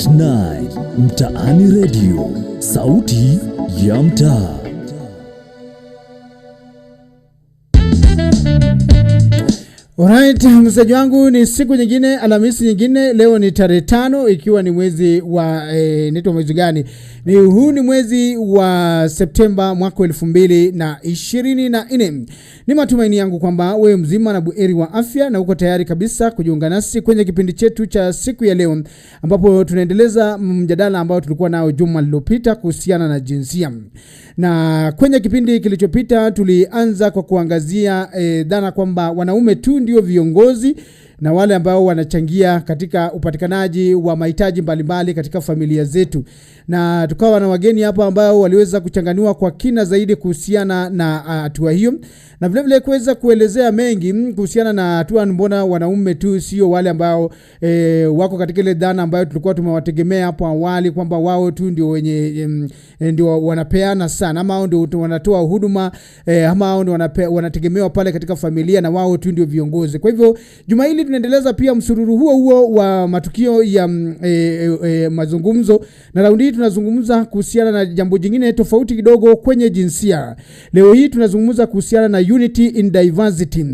At Night, Mtaa Radio, sauti ya mtaa. Alright, msaji wangu, ni siku nyingine, Alhamisi nyingine. Leo ni tarehe 5 ikiwa ni mwezi wa nito mwezi gani? Huu ni mwezi wa Septemba mwaka 2024. Ni matumaini yangu kwamba wewe mzima na buheri wa afya na uko tayari kabisa kujiunga nasi kwenye kipindi chetu cha siku ya leo, ambapo tunaendeleza mjadala ambao tulikuwa nao juma lililopita kuhusiana na jinsia. Na kwenye kipindi kilichopita tulianza kwa kuangazia dhana kwamba wanaume tu ndio viongozi na wale ambao wanachangia katika upatikanaji wa mahitaji mbalimbali katika familia zetu. Na tukawa na wageni hapa ambao waliweza kuchanganua kwa kina zaidi kuhusiana na hatua hiyo, na vile vile kuweza kuelezea mengi kuhusiana na hatua mbona wanaume tu sio wale ambao wako katika ile dhana ambayo tulikuwa tumewategemea hapo awali kwamba wao tu ndio wenye ndio wanapeana sana, ama wao ndio wanatoa huduma, ama wao ndio wanategemewa pale katika familia na wao tu ndio viongozi. Kwa hivyo juma hili tunaendeleza pia msururu huo wa matukio ya mazungumzo, na raundi hii tunazungumza kuhusiana na jambo jingine tofauti kidogo kwenye jinsia. Leo hii tunazungumza kuhusiana na unity in diversity.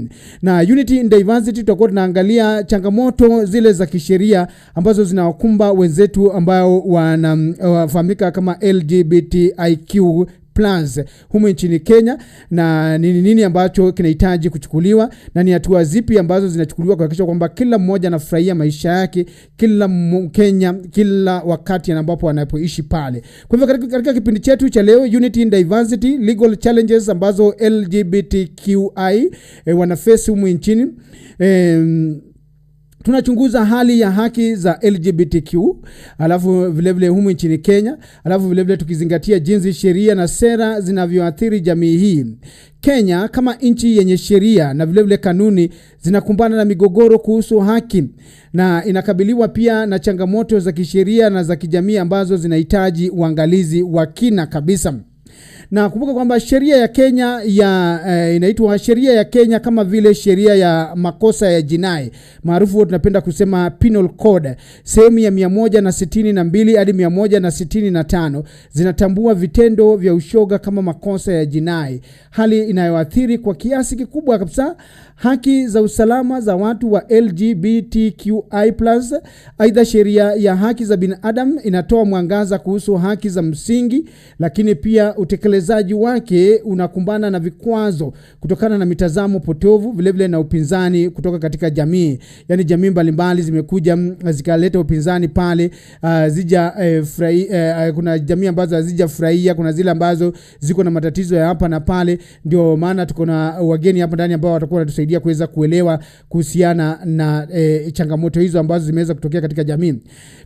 Na unity in diversity tutakuwa tunaangalia changamoto zile za kisheria ambazo zinawakumba wenzetu ambao wanafahamika kama LGBTIQ plans humu nchini Kenya, na nini ambacho kinahitaji kuchukuliwa na ni hatua zipi ambazo zinachukuliwa kuhakikisha kwamba kila mmoja anafurahia maisha yake, kila Mkenya kila wakati ambapo anapoishi pale. Kwa hivyo katika kipindi chetu cha leo, Unity in Diversity, Legal Challenges ambazo LGBTQI wanaface humu nchini, tunachunguza hali ya haki za LGBTQ, alafu vile vile humu nchini Kenya, alafu vile vile tukizingatia jinsi sheria na sera zinavyoathiri jamii hii. Kenya kama nchi yenye sheria na vile vile kanuni zinakumbana na migogoro kuhusu haki, na inakabiliwa pia na changamoto za kisheria na za kijamii ambazo zinahitaji uangalizi wa kina kabisa. Na kumbuka kwamba sheria ya Kenya inaitwa sheria ya Kenya kama vile sheria ya makosa ya jinai, maarufu tunapenda kusema penal code, sehemu ya 162 hadi 165 zinatambua vitendo vya ushoga kama makosa ya jinai, hali inayoathiri kwa kiasi kikubwa kabisa haki za usalama za watu wa LGBTQI+. Aidha, sheria ya haki za binadamu inatoa mwangaza kuhusu haki za msingi, lakini pia utekelezaji wake unakumbana na vikwazo kutokana na mitazamo potovu, vile vile na upinzani kutoka katika jamii. Yani jamii mbalimbali zimekuja zikaleta upinzani pale, kuna jamii ambazo hazijafurahia, kuna zile ambazo ziko na matatizo ya hapa na pale. Ndio maana tuko na wageni hapa ndani ambao watakuwa wanatusaidia kuweza kuelewa kuhusiana na changamoto hizo ambazo zimeweza kutokea katika jamii.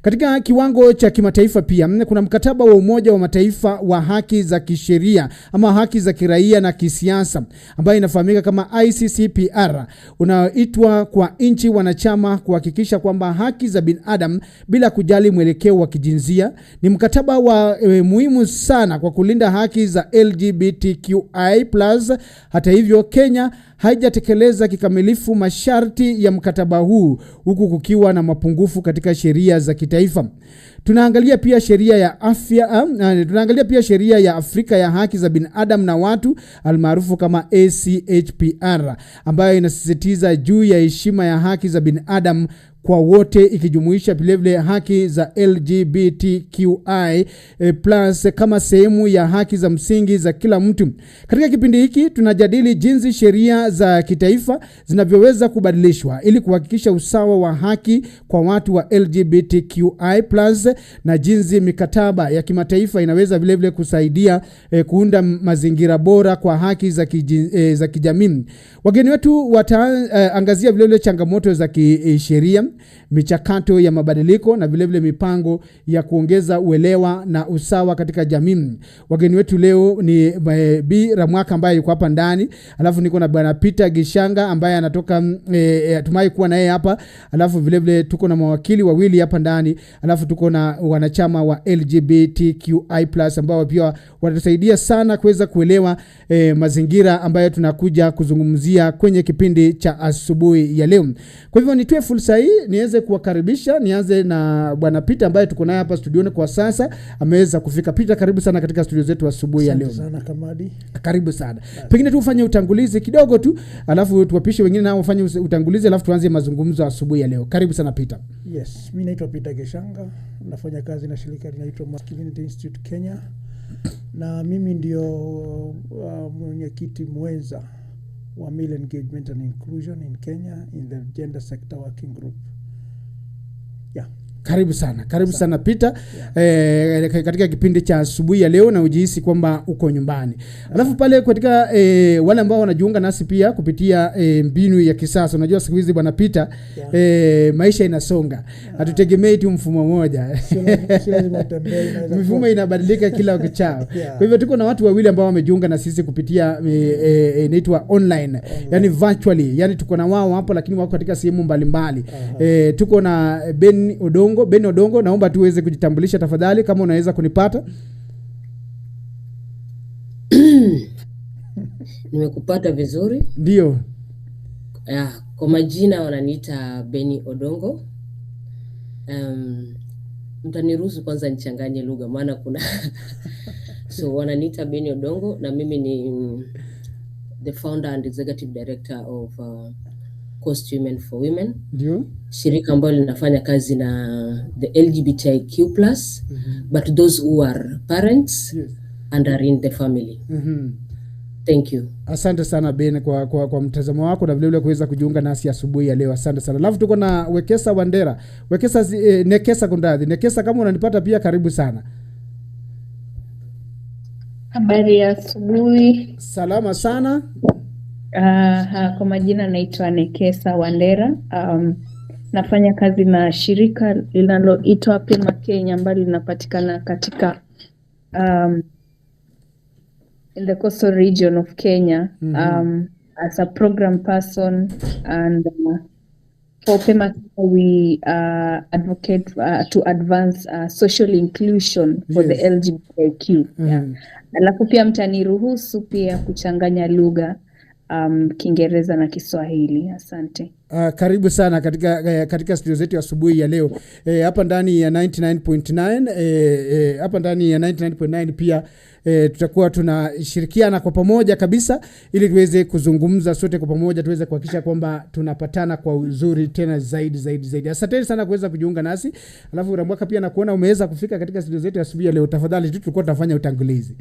Katika kiwango cha kimataifa pia kuna mkataba wa Umoja wa Mataifa wa haki za kisheria ama haki za kiraia na kisiasa ambayo inafahamika kama ICCPR, unaoitwa kwa nchi wanachama kuhakikisha kwamba haki za binadamu bila kujali mwelekeo wa kijinsia. Ni mkataba wa muhimu sana kwa kulinda haki za LGBTQI+. Hata hivyo, Kenya haijatekeleza kikamilifu masharti ya mkataba huu, huku kukiwa na mapungufu katika sheria za kitaifa. Tunaangalia pia sheria ya Afrika ya haki za binadamu na watu almaarufu kama ACHPR, ambayo inasisitiza juu ya heshima ya haki za binadamu kwa wote, ikijumuisha vile vile haki za LGBTQI+ kama sehemu ya haki za msingi za kila mtu. Katika kipindi hiki tunajadili jinsi sheria za kitaifa zinavyoweza kubadilishwa ili kuhakikisha usawa wa haki kwa watu wa LGBTQI+, na jinsi mikataba ya kimataifa inaweza vile vile kusaidia kuunda mazingira bora kwa haki za kijamii. Wageni wetu wataangazia vile vile changamoto za kisheria, michakato ya mabadiliko na vile vile mipango ya kuongeza uelewa na usawa katika jamii. Wageni wetu leo ni Bi Ramwaka ambaye yuko hapa ndani, alafu niko na Bwana Peter Gichanga ambaye anatoka tumai kuwa naye hapa, alafu vile vile tuko na mawakili wawili hapa ndani, alafu tuko na wanachama wa LGBTQI+ ambao pia watatusaidia sana kuweza kuelewa mazingira ambayo tunakuja kuzungumzia kwenye kipindi cha asubuhi ya leo. Kwa hivyo nitoe fursa hii niweze kuwakaribisha. Nianze na Bwana Peter ambaye tuko naye hapa studioni kwa sasa, ameweza kufika. Peter, karibu sana katika studio zetu asubuhi ya leo. Asante sana Kamadi. Karibu sana. Pengine tu ufanye utangulizi kidogo tu, alafu tuwapishe wengine nao wafanye utangulizi, alafu tuanze mazungumzo asubuhi ya leo. Karibu sana Peter. Yes, mimi naitwa Peter Gichanga, nafanya kazi na shirika linaloitwa Masculinity Institute Kenya, na mimi ndio mwenyekiti mwenza wa Male Engagement and Inclusion in Kenya in the Gender Sector Working Group. Yeah. Karibu sana Peter, katika kipindi cha asubuhi ya leo, na ujihisi kwamba uko nyumbani. Alafu pale katika wale ambao wanajiunga nasi pia kupitia mbinu ya kisasa, unajua siku hizi Bwana Peter, maisha inasonga, hatutegemei tu mfumo mmoja. Mifumo inabadilika kila ukichaa. Kwa hivyo tuko na watu wawili ambao wamejiunga na sisi kupitia inaitwa online, yani virtually, yani tuko na wao hapo, lakini wako katika sehemu mbalimbali. Tuko na Ben Odongo, naomba tu uweze kujitambulisha tafadhali kama unaweza kunipata. Nimekupata vizuri. Ndio. Kwa majina wananiita Beni Odongo. Mtaniruhusu kwanza nichanganye lugha maana kuna so wananiita Beni Odongo, na mimi ni the founder and executive director of Coast Women for Women. Ndio. Shirika ambalo linafanya kazi na the LGBTQ+, but those who are parents, yes, and are in the family. Thank you. Asante sana Ben kwa mtazamo wako na vile kuweza kujiunga nasi asubuhi ya leo. Asante sana. Alafu tuko na Wekesa Wandera. Nekesa kama unanipata pia, karibu sana. Habari ya asubuhi. Salama sana. Kwa majina naitwa Nekesa Wandera. Nafanya kazi na shirika linaloitwa Pema Kenya ambalo linapatikana katika in the coastal region of Kenya, as a program person, and for Pema we advocate to advance social inclusion for, yes, the LGBTQ. Alafu pia mtaniruhusu pia kuchanganya lugha Kiingereza na Kiswahili. Asante. Karibu sana katika studio zetu asubuhi ya leo. Hapa ndani ya 99.9 pia tutakuwa tunashirikiana kwa pamoja kabisa ili tuweze kuzungumza sote kwa pamoja, tuweze kuhakikisha kwamba tunapatana kwa uzuri tena zaidi. Asante sana kuweza kujiunga nasi. Alafu Ramwaka pia nakuona umeweza kufika katika studio zetu asubuhi ya leo. Tafadhali tu tulikuwa tunafanya utangulizi.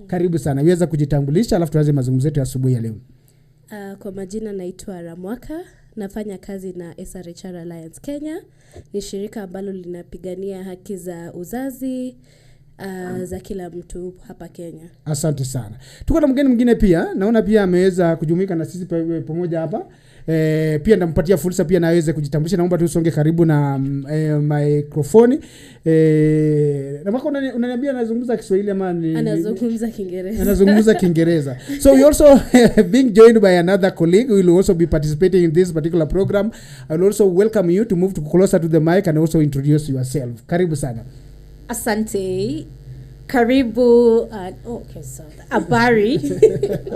Karibu sana. Uweza kujitambulisha alafu tuanze mazungumzo yetu asubuhi ya leo. Kwa majina naitwa Ramwaka, nafanya kazi na SRHR Alliance Kenya. Ni shirika ambalo linapigania haki za uzazi za kila mtu hapa Kenya. Asante sana. Tuko na mgeni mwingine pia, naona pia ameweza kujumuika na sisi pamoja hapa. Pia ndampatia fursa pia naweze kujitambulisha. Naomba tu usonge karibu na mikrofoni. Na wako unaniambia anazungumza Kiswahili ama ni anazungumza Kiingereza? Anazungumza Kiingereza. So we also being joined by another colleague who will also be participating in this particular program. I will also welcome you to move closer to the mic and also introduce yourself. Karibu sana. Asante. Karibu. Okay, so Abari.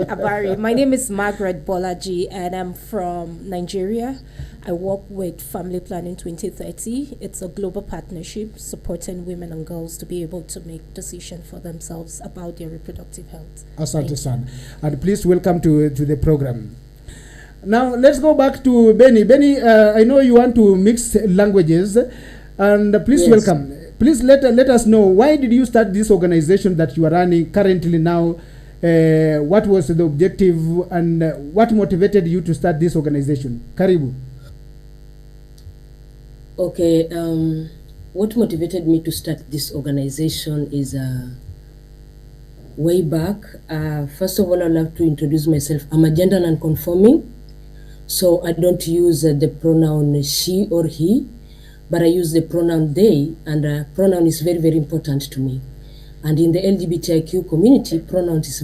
Abari. My name is Margaret Bolaji and I'm from Nigeria. I work with Family Planning 2030. It's a global partnership supporting women and girls to be able to make decisions for themselves about their reproductive health. Asante sana. And please welcome to the program. Now let's go back to Benny. Benny, I know you want to mix languages, and please, yes, welcome. Please let us know, why did you start this organization that you are running currently now? What was the objective and what motivated you to start this organization? Karibu. Okay, what motivated me to start this organization is way back. First of all, I'd love to introduce myself. I'm a gender non-conforming, so I don't use the pronoun she or he, but I use the pronoun they, and pronoun is very, very important to me. And in the LGBTIQ community, pronouns is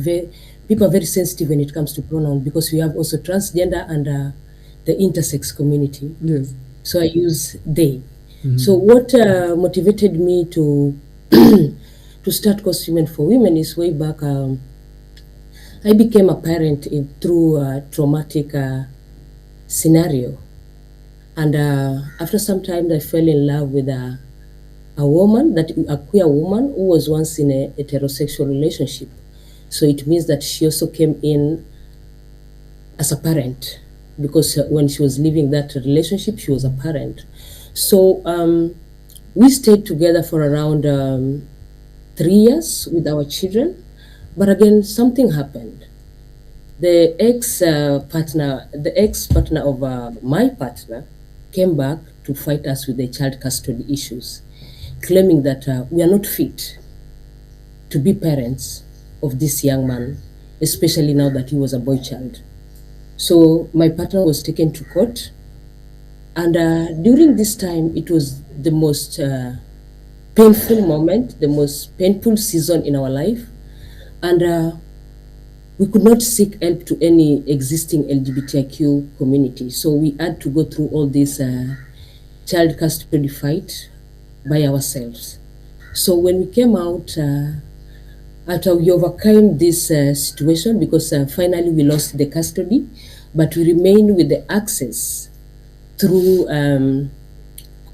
people are very sensitive when it comes to pronoun, because we have also transgender and the intersex community. Yes. So I use they. So what motivated me to to start Coast Women for Women is way back. I became a parent through a traumatic scenario. And after some time, I fell in love with a woman, a queer woman who was once in a heterosexual relationship. So it means that she also came in as a parent, because when she was leaving that relationship, she was a parent. So we stayed together for around 3 years with our children. But again, something happened. The ex-partner of my partner came back to fight us with the child custody issues, claiming that we are not fit to be parents of this young man, especially now that he was a boy child. So my partner was taken to court. And during this time, it was the most painful moment, the most painful season in our life. And we could not seek help to any existing LGBTQ community. So we had to go through all this child custody fight by ourselves. So when we came out, after we overcame this situation, because finally we lost the custody, but we remained with the access through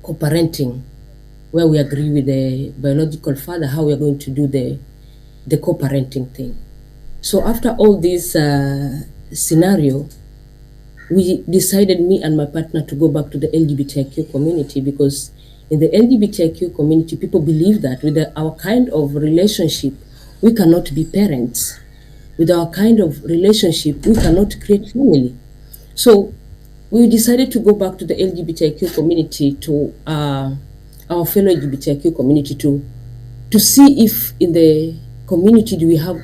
co-parenting, where we agree with the biological father how we are going to do the co-parenting thing. So after all this scenario, we decided, me and my partner, to go back to the LGBTQ community, because in the LGBTQ community, people believe that with our kind of relationship, we cannot be parents. With our kind of relationship, we cannot create family. So we decided to go back to the LGBTQ community, to our fellow LGBTQ community, to see if in the community do we have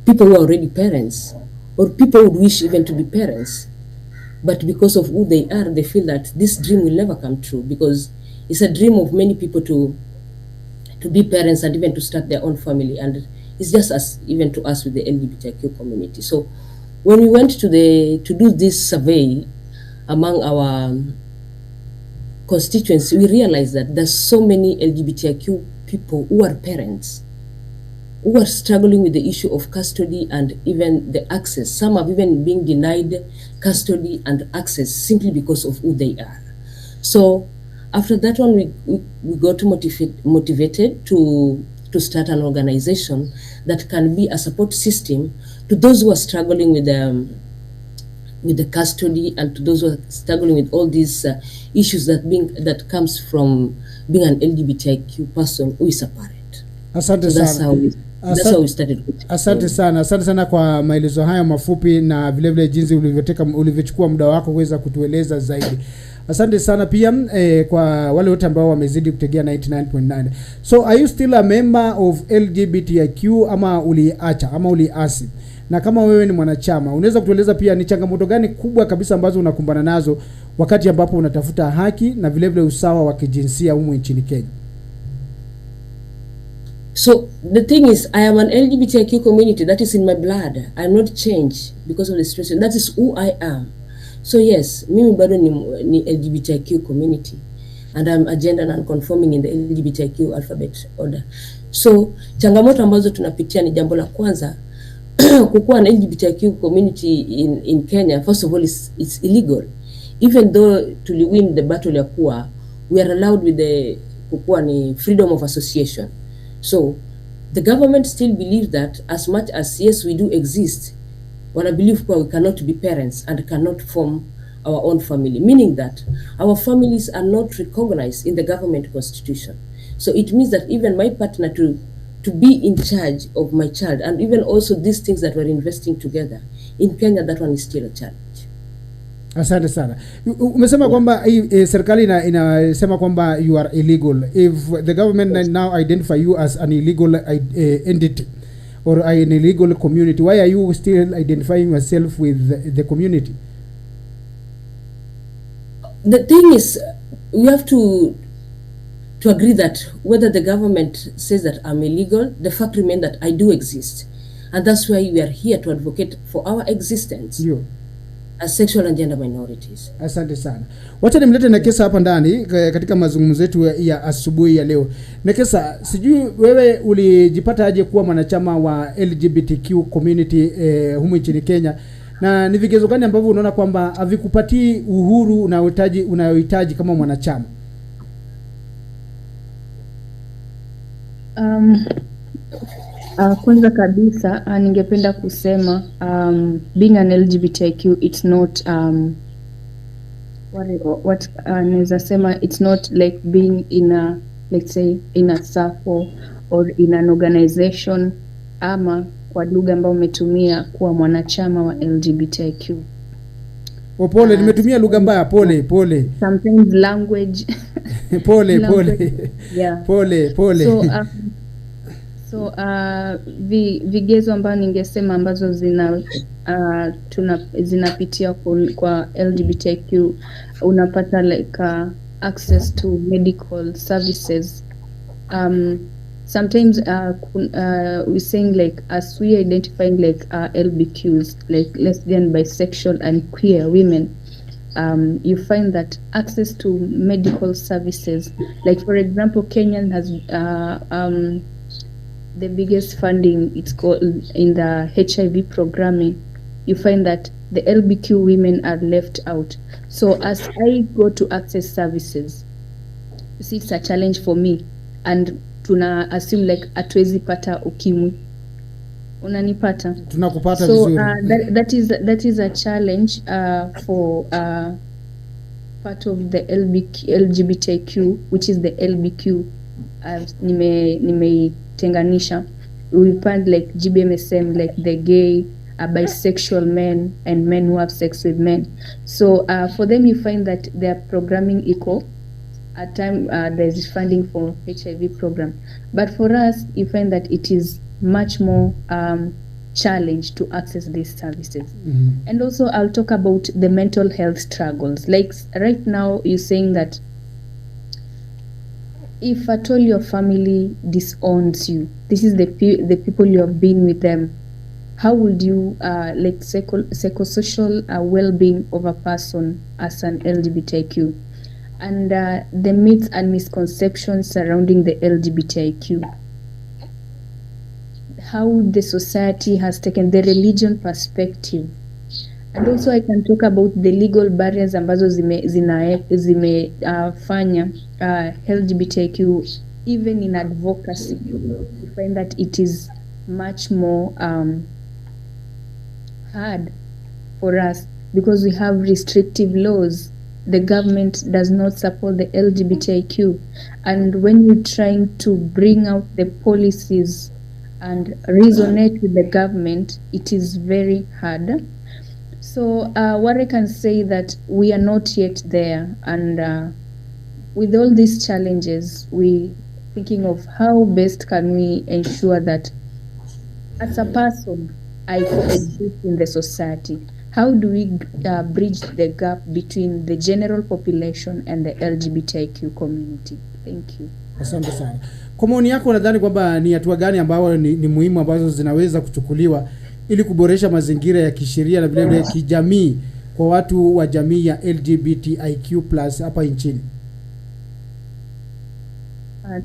people who are already parents, or people who wish even to be parents. But because of who they are, they feel that this dream will never come true, because it's a dream of many people to be parents and even to start their own family. And it's just as even to us with the LGBTQ community. So when we went to do this survey among our constituents, we realized that there's so many LGBTQ people who are parents, who are struggling with the issue of custody and even the access. Some have even been denied custody and access simply because of who they are. So after that one, we got motivated to start an organization that can be a support system to those who are struggling with the custody, and to those who are struggling with all these issues that comes from being an LGBTQ person who is a parent. Asante So sana. that's how we started. Asante sana kwa maelezo haya mafupi, na vile vile jinsi ulivyochukua muda wako kuweza kutueleza zaidi. Asante sana pia kwa wale wote ambao wamezidi kutegea 99.9. So are you still a member of LGBTQ ama uliacha ama uliasi? Na kama wewe ni mwanachama, unaweza kutueleza pia ni changamoto gani kubwa kabisa ambazo unakumbana nazo wakati ambapo unatafuta haki na vile vile usawa wa kijinsia humu nchini Kenya? So the thing is, I am an LGBTQ community. That is in my blood. I'm not changed because of the situation. That is who I am. So yes, mimi bado ni LGBTQ community, and I'm a gender non-conforming in the LGBTQ alphabet order. So changamoto ambazo tunapitia ni jambo la kwanza, kukuwa an LGBTQ community in Kenya. First of all, it's illegal. Even though to win the battle ya kuwa, we are allowed with the kukuwa ni freedom of association. So the government still believes that as much as yes we do exist, I believe we cannot be parents and cannot form our own family, meaning that our families are not recognized in the government constitution. So it means that even my partner to be in charge of my child, and even also these things that we're investing together in Kenya, that one is still a challenge. Asante sana. Umesema kwamba serikali inasema kwamba you are illegal. If the government now identify you as an illegal entity or an illegal community, why are you still identifying yourself with the community? The thing is, we have to agree that whether the government says that I'm illegal, the fact remains that I do exist. And that's why we are here to advocate for our existence. Yeah. As sexual and gender minorities. Asante sana. Wacha nimlete Nekesa hapa ndani katika mazungumzo yetu ya asubuhi ya leo. Nekesa, sijui wewe ulijipata aje kuwa mwanachama wa LGBTQ community humu nchini Kenya, Na ni vigezo gani ambavyo unaona kwamba havikupatii uhuru unayohitaji kama mwanachama? Kwanza kabisa ningependa kusema being an LGBTQ, it's not what naweza sema, it's not like being in a, let's say, in a circle or in an organization, ama kwa lugha ambayo umetumia kuwa mwanachama wa LGBTQ. Pole, nimetumia lugha mbaya, pole. Sometimes language. Pole. Yeah. Pole. So vigezo ambavyo ningesema ambazo zinapitia kwa LGBTQ, unapata like access to medical services. Sometimes we're saying like, as we identifying like LBQs, like lesbian, bisexual and queer women, you find that access to medical services, like for example, Kenya has the biggest funding, it's called in the HIV programming. You find that the LBQ women are left out. So as I go to access services, you see, it's a challenge for me, and tuna assume like atwezi pata ukimwi. Unanipata? Tunakupata vizuri. So that is a challenge for part of the LGBTQ, which is the LBQ. Tenganisha. We find like GBMSM, like the gay, bisexual men and men who have sex with men. So for them, you find that their programming equal. At time there's funding for HIV program, but for us, you find that it is much more challenge to access these services. And also, I'll talk about the mental health struggles. Like right now, you're saying that if at all your family disowns you, this is the people you have been with them, how would you like psychosocial well-being of a person as an LGBTQ, and the myths and misconceptions surrounding the LGBTQ, how the society has taken the religion perspective. And also I can talk about the legal barriers ambazo zimefanya LGBTQ, even in advocacy, we find that it is much more hard for us because we have restrictive laws. The government does not support the LGBTQ, and when you're trying to bring out the policies and resonate with the government, it is very hard. So what I can say that we are not yet there, and with all these challenges, we thinking of how best can we ensure that as a person I coexist in the society. How do we bridge the gap between the general population and the LGBTQ community? Thank you. Asante sana. Kwa maoni yako, nadhani kwamba ni hatua gani ambazo ni muhimu ambazo zinaweza kuchukuliwa ili kuboresha mazingira ya kisheria na vile kijamii kwa watu wa jamii ya LGBTIQ+ hapa nchini?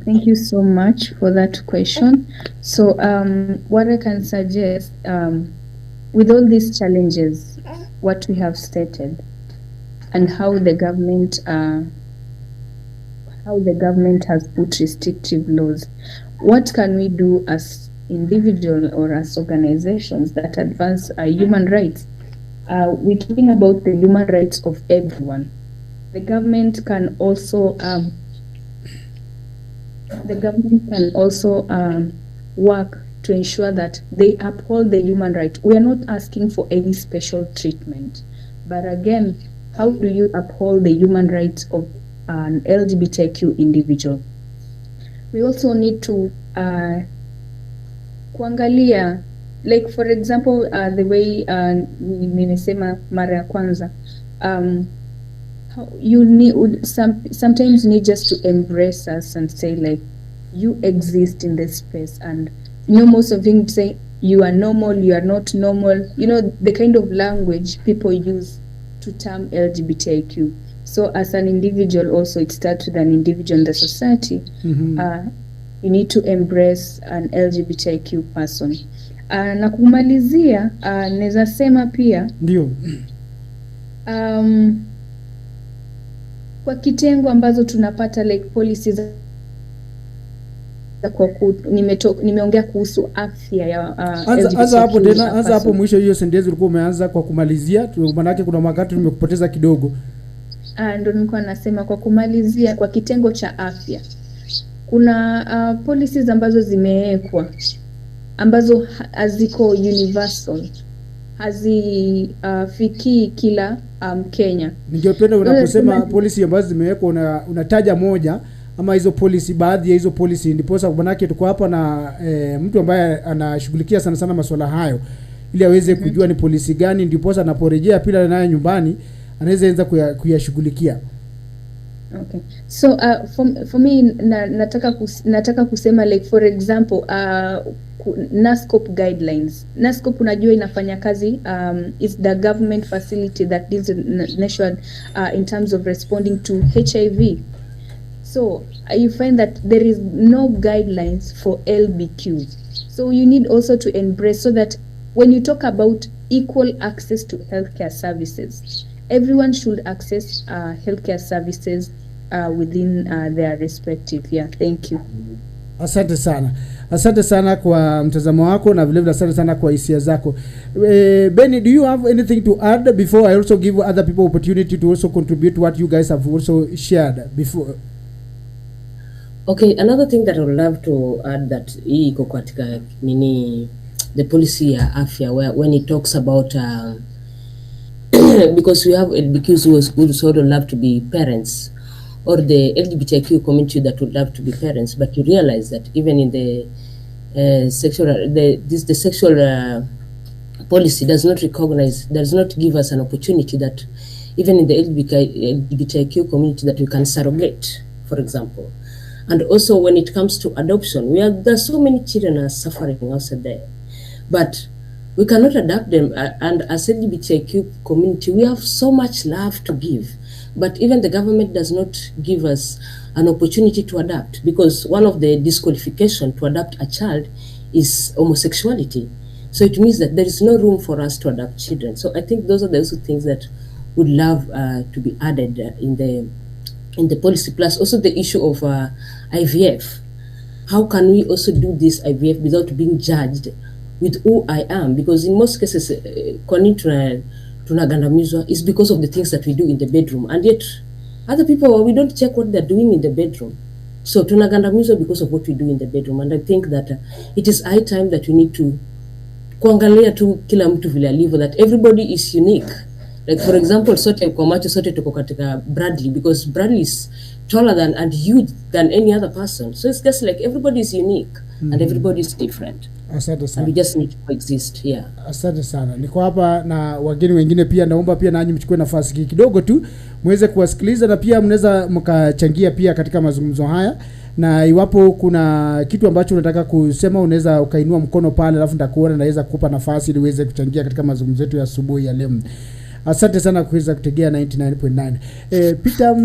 Thank you so much for that question. So what I can suggest, with all these challenges, what we have stated, and how the government has put restrictive laws, what can we do as individuals or as organizations that advance human rights? We're talking about the human rights of everyone. The government can also work to ensure that they uphold the human right. We are not asking for any special treatment, but again, how do you uphold the human rights of an LGBTQ individual? We also need to kuangalia, like for example, the way nimesema mara ya kwanza, you need sometimes you need just to embrace us and say like, you exist in this space, and most of them say you are normal, you are not normal, the kind of language people use to term LGBTQ. So as an individual also, it starts with an individual in the society. you need to embrace an LGBTQ person. Na kumalizia, naweza sema pia ndio kwa kitengo ambazo tunapata like policies kwa nimeongea kuhusu afya ya anza hapo tena, anza hapo mwisho hiyo sentence ulikuwa umeanza kwa kumalizia, maana kuna wakati nimekupoteza kidogo. Ndio nilikuwa nasema kwa kumalizia, kwa kitengo cha afya kuna policies ambazo zimewekwa ambazo haziko universal, hazifikii kila Kenya. Ningependa unaposema policy ambazo zimewekwa unataja moja ama hizo policy, baadhi ya hizo policy, ndipo sababu manake tuko hapa na mtu ambaye anashughulikia sana masuala hayo ili aweze kujua ni policy gani, ndipo anaporejea pila naye nyumbani anaweza anza kuyashughulikia. Okay. So for me nataka kusema like for example NASCOP guidelines. NASCOP unajua inafanya kazi is the government facility that deals with nation in terms of responding to HIV. So you find that there is no guidelines for LBQ. So you need also to embrace, so that when you talk about equal access to healthcare services, everyone should access healthcare services within their respective. Yeah, thank you. Asante sana kwa mtazamo wako na vile vile asante sana kwa hisia zako. Benny, do you have anything to add before I also give other people opportunity to also contribute what you guys have also shared before? Okay, another thing that I would love to add that hii iko katika the policy ya afya when it talks about because we have LGBTQs who sort of love to be parents, or the LGBTQ community that would love to be parents, but you realize that even in the sexual policy does not give us an opportunity that even in the LGBTQ community that we can surrogate, for example. And also when it comes to adoption, there's so many children are suffering outside there, but we cannot adopt them. And as LGBTQ community, we have so much love to give, but even the government does not give us an opportunity to adopt, because one of the disqualification to adopt a child is homosexuality. So it means that there is no room for us to adopt children. So I think those are the also things that would love to be added in the policy. Plus also the issue of IVF. How can we also do this IVF without being judged with who I am? Because in most cases, tunagandamizwa is because of the things that we do in the bedroom, and yet other people, we don't check what they're doing in the bedroom. So tunagandamizwa because of what we do in the bedroom, and I think that it is high time that we need to kuangalia tu kila mtu vile alivyo, that everybody is unique. Like for example, sote kwa macho sote tuko katika Bradley, because Bradley is taller than and huge than any other person. So it's just like everybody is unique and everybody is different. Asante sana. And we just need to coexist. Yeah. Asante sana. Niko hapa na wageni wengine pia, naomba pia nanyi mchukue nafasi kidogo tu muweze kuwasikiliza, na pia mnaweza mkachangia pia katika mazungumzo haya, na iwapo kuna kitu ambacho unataka kusema unaweza ukainua mkono pale, alafu nitakuona naweza kukupa nafasi ili uweze kuchangia katika mazungumzo yetu ya asubuhi ya leo. Asante sana kuweza kutegea 99.9. Peter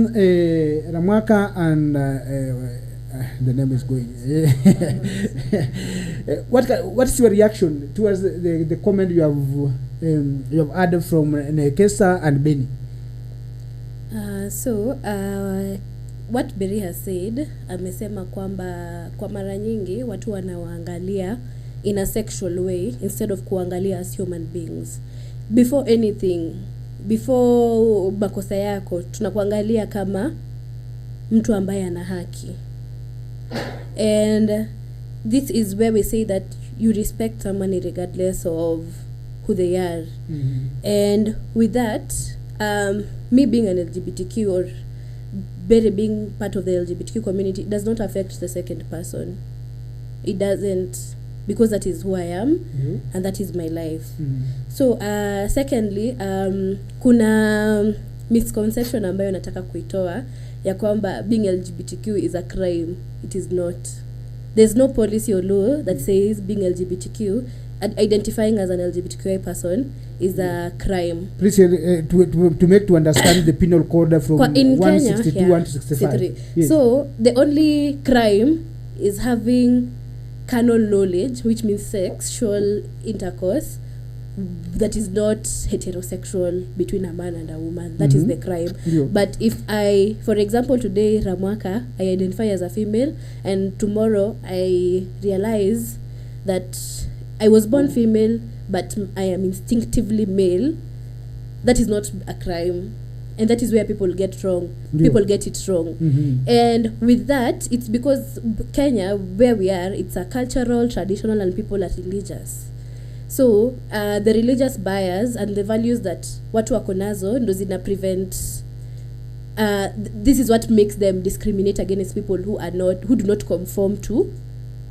Ramwaka and the name is going. What's your reaction towards the comment you have added from Nekesa and Benny? What Berry has said, amesema kwamba kwa mara nyingi watu wanawaangalia in a sexual way instead of kuangalia as human beings. Before anything, before makosa yako, tunakuangalia kama mtu ambaye ana haki. And this is where we say that you respect someone regardless of who they are. And with that, me being an LGBTQ or Berry being part of the LGBTQ community does not affect the second person. It doesn't, because that is who I am and that is my life. So secondly, kuna misconception ambayo nataka kuitoa ya kwamba being LGBTQ is a crime. It is not. There's no policy or law that says being LGBTQ, identifying as an LGBTQI person is a crime. Please to make to understand the penal code from in 162 Kenya, 165. Yes. So the only crime is having carnal knowledge, which means sexual intercourse that is not heterosexual between a man and a woman. That is the crime. Yeah. But if I, for example, today, Ramwaka, I identify as a female, and tomorrow I realize that I was born female, but I am instinctively male, that is not a crime. And that is where people get wrong. Yeah. People get it wrong. And with that, it's because Kenya, where we are, it's a cultural, traditional, and people are religious. So the religious bias and the values that watu wako nazo ndo zina prevent, this is what makes them discriminate against people who do not conform to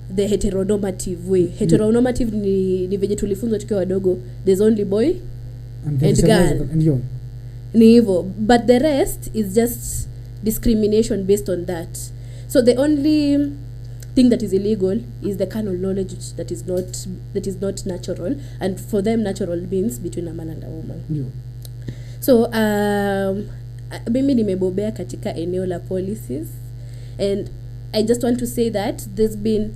the heteronormative way. Heteronormative ni venye tulifunzwa tukiwa wadogo, there's only boy and girl. Ni hivyo. But the rest is just discrimination based on that. So the only thing that is illegal is the carnal knowledge that is not natural, and for them natural means between a man and a woman. Yeah. So mimi nimebobea katika eneo la policies, and I just want to say that there's been,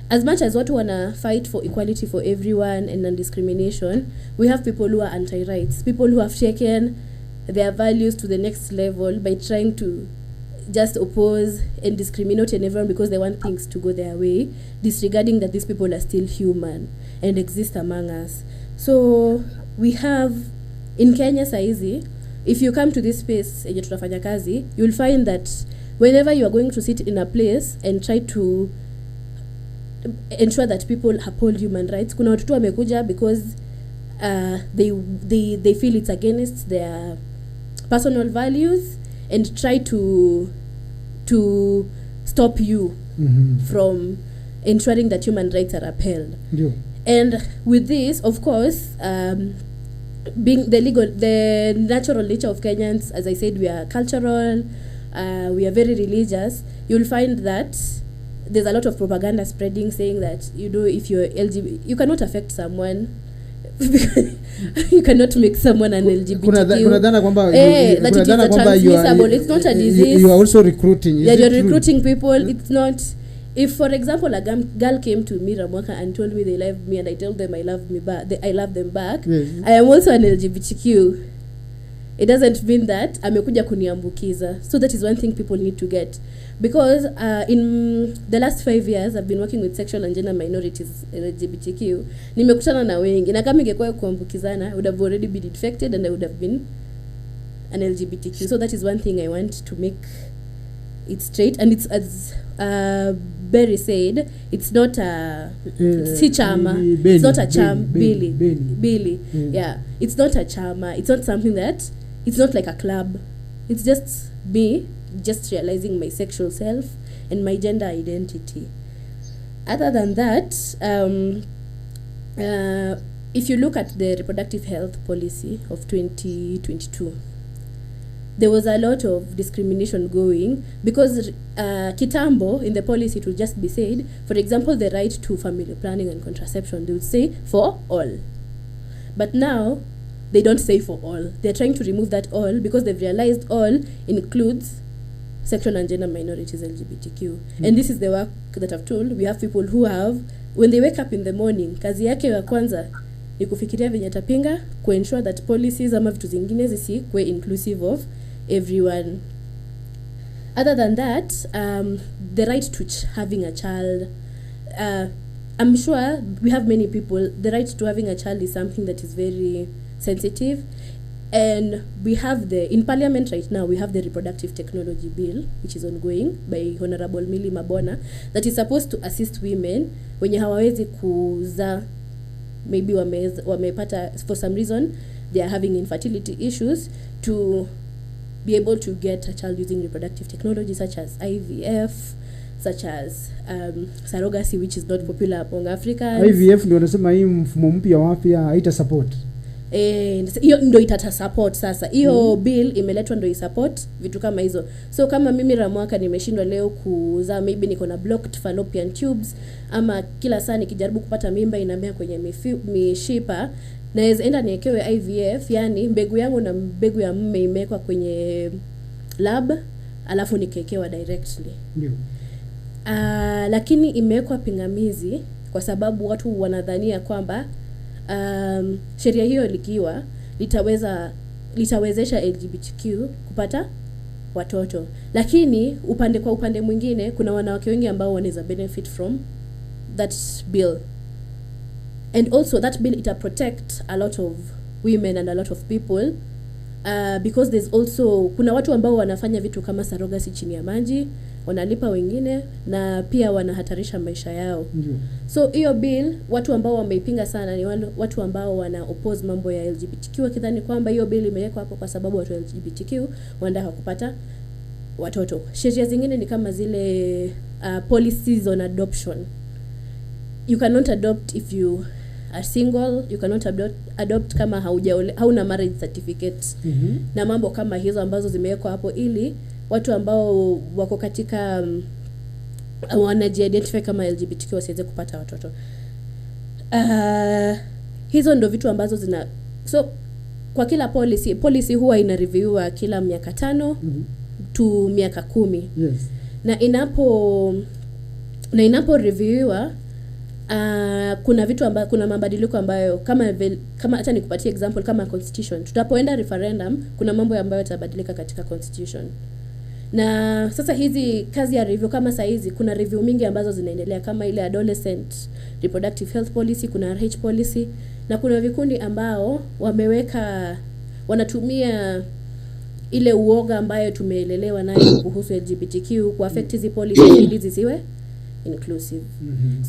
as much as watu wanna fight for equality for everyone and non-discrimination, we have people who are anti-rights, people who have taken their values to the next level by trying to just oppose and discriminate and everyone because they want things to go their way, disregarding that these people are still human and exist among us. So we have in Kenya saizi, if you come to this space yenye tunafanya kazi, you'll find that whenever you are going to sit in a place and try to ensure that people uphold human rights, kuna watu wamekuja because they feel it's against their personal values and try to stop you from ensuring that human rights are upheld. Yeah. And with this, of course, being the natural nature of Kenyans, as I said, we are cultural, we are very religious. You'll find that there's a lot of propaganda spreading saying that, if you're LGBT, you cannot affect someone. You cannot make someone an LGBTQ. Kuna dhana kwamba that it is a transmissible. It's not a disease. You are also recruiting. Yeah, you're recruiting people. It's not. If, for example, a girl came to me, Ramwaka, and told me they loved me, and I told them I love them back, Yes. I am also an LGBTQ. It doesn't mean that amekuja kuniambukiza. So that is one thing people need to get. Because in the last 5 years, I've been working with sexual and gender minorities, LGBTQ. Nimekutana na wengi. Na kama ingekuwa kuambukizana, I would have already been infected and I would have been an LGBTQ. So that is one thing I want to make it straight. And it's, as Barry said, it's not a si chama. It's not a charm. Billy. Yeah. It's not a chama. It's not something that, it's not like a club. It's just me just realizing my sexual self and my gender identity. Other than that, if you look at the reproductive health policy of 2022, there was a lot of discrimination going because kitambo in the policy it would just be said, for example, the right to family planning and contraception, they would say for all. But now they don't say for all. They're trying to remove that all because they've realized all includes sexual and gender minorities, LGBTQ. And this is the work that I've told. We have people who have, when they wake up in the morning, kazi yake ya kwanza ni kufikiria venye tapinga, ensure that policies ama vitu zingine zisikuwe inclusive of everyone. Other than that, the right to having a child, I'm sure we have many people, the right to having a child is something that is very sensitive. And we have in Parliament right now, we have the Reproductive Technology Bill, which is ongoing by Honorable Millie Mabona, that is supposed to assist women wenye hawawezi kuza, maybe wamepata, for some reason, they are having infertility issues, to be able to get a child using reproductive technology such as IVF, such as surrogacy, which is not popular among Africans. IVF ndio nasema hii mfumo mpya wa afya haita support. Hiyo ndo itata support sasa. Hiyo bill imeletwa ndo i-support vitu kama hizo. So kama mimi Ramwaka nimeshindwa leo kuzaa, maybe niko na blocked fallopian tubes, ama kila saa nikijaribu kupata mimba inamea kwenye mishipa, naweza enda niekewe IVF, yani mbegu yangu na mbegu ya mume imewekwa kwenye lab, alafu nikekewa directly. Lakini imewekwa pingamizi kwa sababu watu wanadhania kwamba sheria hiyo likiwa litawezesha LGBTQ kupata watoto. Lakini kwa upande mwingine kuna wanawake wengi ambao wanaweza benefit from that bill. And also that bill ita protect a lot of women and a lot of people because there's also kuna watu ambao wanafanya vitu kama surrogacy chini ya maji, wanalipa wengine na pia wanahatarisha maisha yao. So hiyo bill watu ambao wameipinga sana ni watu ambao wana oppose mambo ya LGBTQ, wakidhani kwamba hiyo bill imewekwa hapo kwa sababu watu wa LGBTQ wanataka kupata watoto. Sheria zingine ni kama zile policies on adoption. You cannot adopt if you are single, you cannot adopt kama hauna marriage certificate. Na mambo kama hizo ambazo zimewekwa hapo ili watu ambao wako katika wanaji-identify kama LGBTQ wasiweze kupata watoto. Hizo ndo vitu ambazo so kwa kila policy huwa ina reviewa kila miaka 5 to miaka 10. Yes. Na inapo reviewa kuna vitu kuna mabadiliko ambayo kama hata nikupatie example kama constitution, tutapoenda referendum kuna mambo ambayo yatabadilika katika constitution. Na sasa hizi kazi ya review kama saa hizi kuna review mingi ambazo zinaendelea kama ile adolescent reproductive health policy, kuna RH policy, na kuna vikundi ambao wanatumia ile uoga ambayo tumeelelewa nayo kuhusu LGBTQ ku affect hizi policy ili zisiwe inclusive.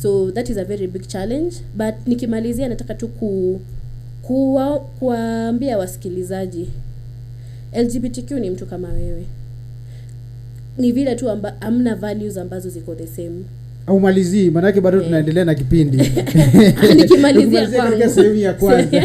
So that is a very big challenge, but nikimalizia nataka tu kuambia wasikilizaji, LGBTQ ni mtu kama wewe. Ni vile tu amna values ambazo ziko the same. Au malizi manake bado tunaendelea na kipindi. Nikimalizia katika sehemu ya kwanza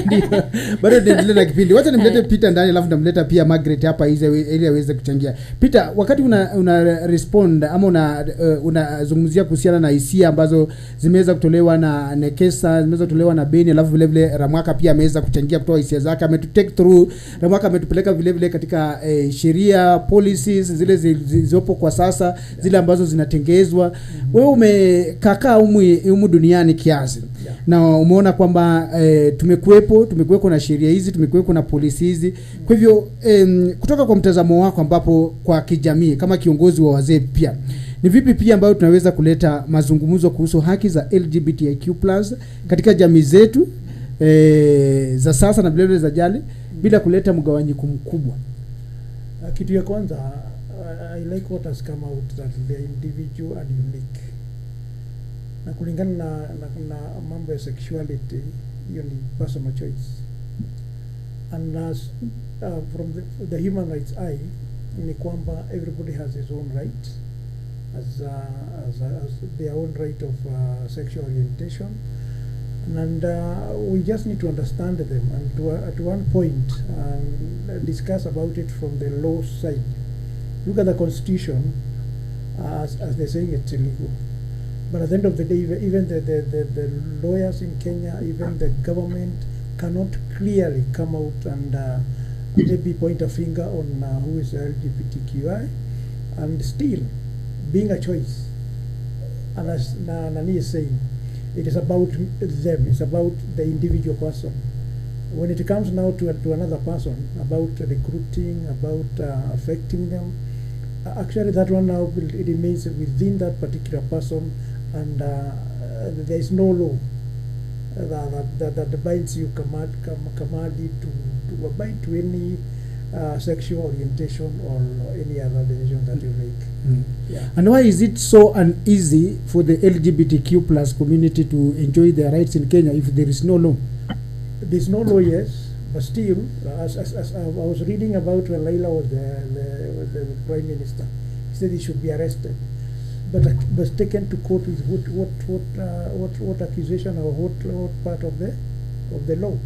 bado tunaendelea na kipindi. Wacha nimlete Peter ndani alafu namleta pia Margaret hapa ili aweze kuchangia. Peter, wakati una respond ama unazungumzia kuhusiana na hisia ambazo zimeweza kutolewa na Nekesa, zimeweza kutolewa na Beni, alafu vile vile Ramwaka pia ameweza kuchangia kutoa hisia zake, ametutake through. Ramwaka ametupeleka vile vile katika sheria, policies zile zilizopo kwa sasa, zile ambazo zinatengezwa. Wewe kaka umu duniani kiasi na umeona kwamba tumekuweko na sheria hizi, tumekuweko na polisi hizi. Kwa hivyo kutoka kwa mtazamo wako ambapo kwa kijamii kama kiongozi wa wazee pia ni vipi pia ambayo tunaweza kuleta mazungumzo kuhusu haki za LGBTQ+ katika jamii zetu za sasa na vile za jali bila kuleta mgawanyiko mkubwa? Kitu ya kwanza, I like what has come out that they are individual and unique. Na kulingana na mambo ya sexuality, hiyo ni personal choice. And as from the human rights eye, ni kwamba everybody has his own right as their own right of sexual orientation. And we just need to understand them and at one point discuss about it from the law side. Look at the constitution, as they're saying it's illegal. But at the end of the day, even the lawyers in Kenya, even the government cannot clearly come out and maybe point a finger on who is LGBTQI, and still being a choice. And as Nani is saying, it is about them, it's about the individual person. When it comes now to another person, about recruiting, about affecting them, actually that one now it remains within that particular person, and there is no law that binds you commanded to abide to any sexual orientation or any other decision that you make. Yeah. And why is it so uneasy for the LGBTQ+ community to enjoy their rights in Kenya if there is no law? There's no law, yes, but still, as I was reading about when Laila was the Prime Minister, he said he should be arrested, but was taken to court with what accusation or what part of the law,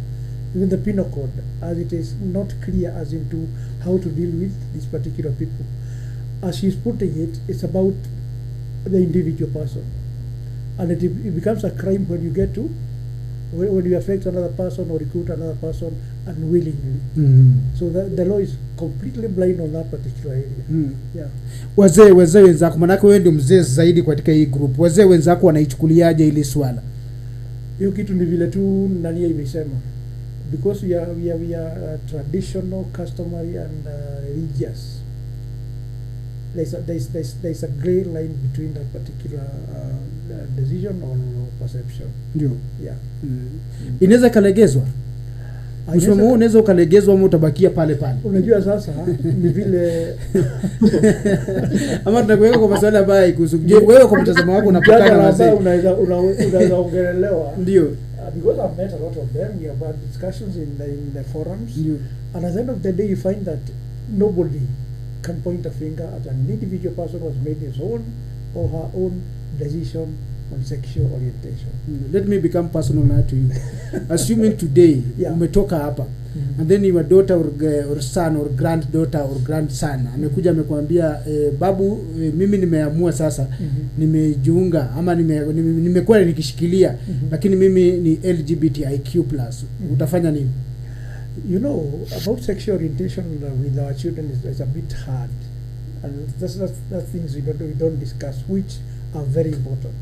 even the penal code, as it is not clear as into how to deal with these particular people. As she's putting it, it's about the individual person, and it becomes a crime when you get to when you affect another person or recruit another person unwillingly. So the law is completely blind on that particular area. Yeah. Wazee wenzako, manake wewe ndio mzee zaidi katika hii group. Wazee wenzako wanaichukuliaje hili swala? Hiyo kitu ni vile tu nani imesema, because we are traditional, customary and religious. There's a grey line between that particular decision or perception. Ndio. Yeah. Inaweza kalegezwa. Msimamo huu unaweza ukalegezwa ama utabakia pale pale. Unajua sasa ni vile ama tunakuweka kwa masuala ambayo kuhusu. Je, wewe kwa mtazamo wako unapokana na wazee unaweza ongelelewa? Ndio. Because I've met a lot of them, we have had discussions in the forums. Ndio. And at the end of the day you find that nobody can point a finger at an individual person who has made his own or her own decision on sexual orientation. Let me become personal now to you. Assuming today umetoka hapa and then your daughter or son or granddaughter or grandson amekuja amekwambia babu, mimi nimeamua sasa nimejiunga ama nimekuwa nikishikilia lakini mimi ni LGBTIQ+. Utafanya nini? You know, about sexual orientation with our children is a bit hard, and that's things we don't discuss, which are very important.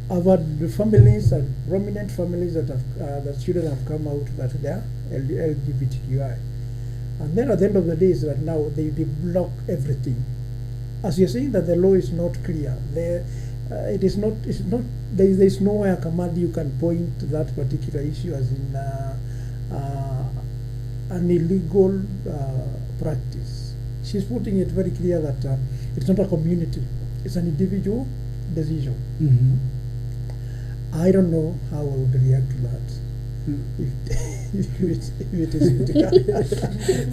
I've had families and prominent families that have the children have come out that they are LGBTQI, and then at the end of the day is that now they block everything. As you're saying that the law is not clear, it's not there is nowhere command you can point to that particular issue as in an illegal practice. She's putting it very clear that it's not a community, it's an individual decision. I don't know how I would react to that. If it is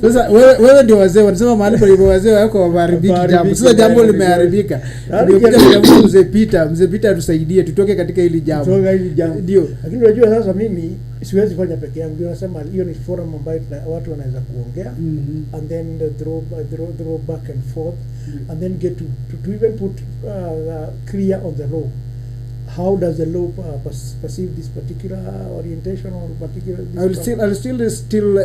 sasa wewe ndio wazee wanasema mahali palipo wazee wako waharibiki jambo. Sasa jambo limeharibika. Ndio kuja mzee Peter atusaidie tutoke katika hili jambo. Ndio. Lakini unajua sasa mimi siwezi fanya peke yangu. Ndio nasema hiyo ni forum ambayo watu wanaweza kuongea and then throw back and forth and then get to even put clear on the law. How does the law perceive this particular orientation or particular? I'll still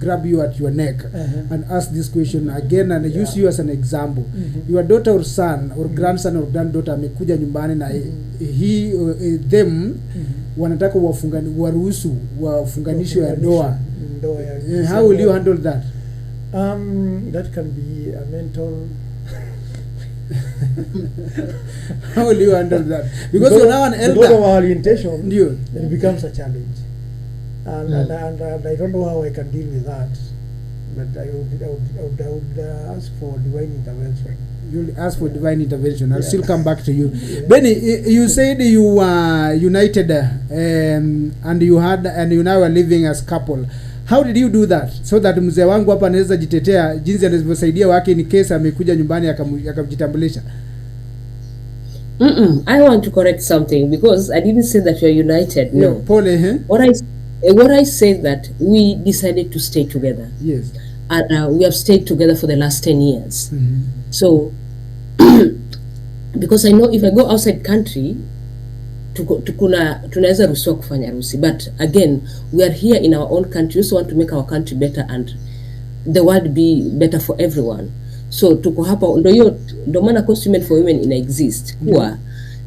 grab you at your neck and ask this question again and use you as an example. Your daughter or son or grandson or granddaughter amekuja nyumbani na them wanataka waruhusu wafunganisho ya ndoa. How will you handle that? That can be a mental. How will you handle that? Because you're now an elder. Because of our orientation, Ndio. It becomes a challenge. And I don't know how I can deal with that. But I would ask for divine intervention. You'll ask for divine intervention. I'll still come back to you. Benny, you said you were united and you now are living as couple. How did you do that? So that mzee wangu hapa anaweza jitetea jinsi alivyosaidia wake ni kesa amekuja nyumbani akamjitambulisha. I want to correct something because I didn't say that we are united. No. Pole, What I said that we decided to stay together. Yes. And we have stayed together for the last 10 years. So because I know if I go outside country tunaweza ruhusiwa kufanya harusi, but again we are here in our own country. We also want to make our country better and the world be better for everyone. So tuko hapa ndio maana costume for women ina exist kuwa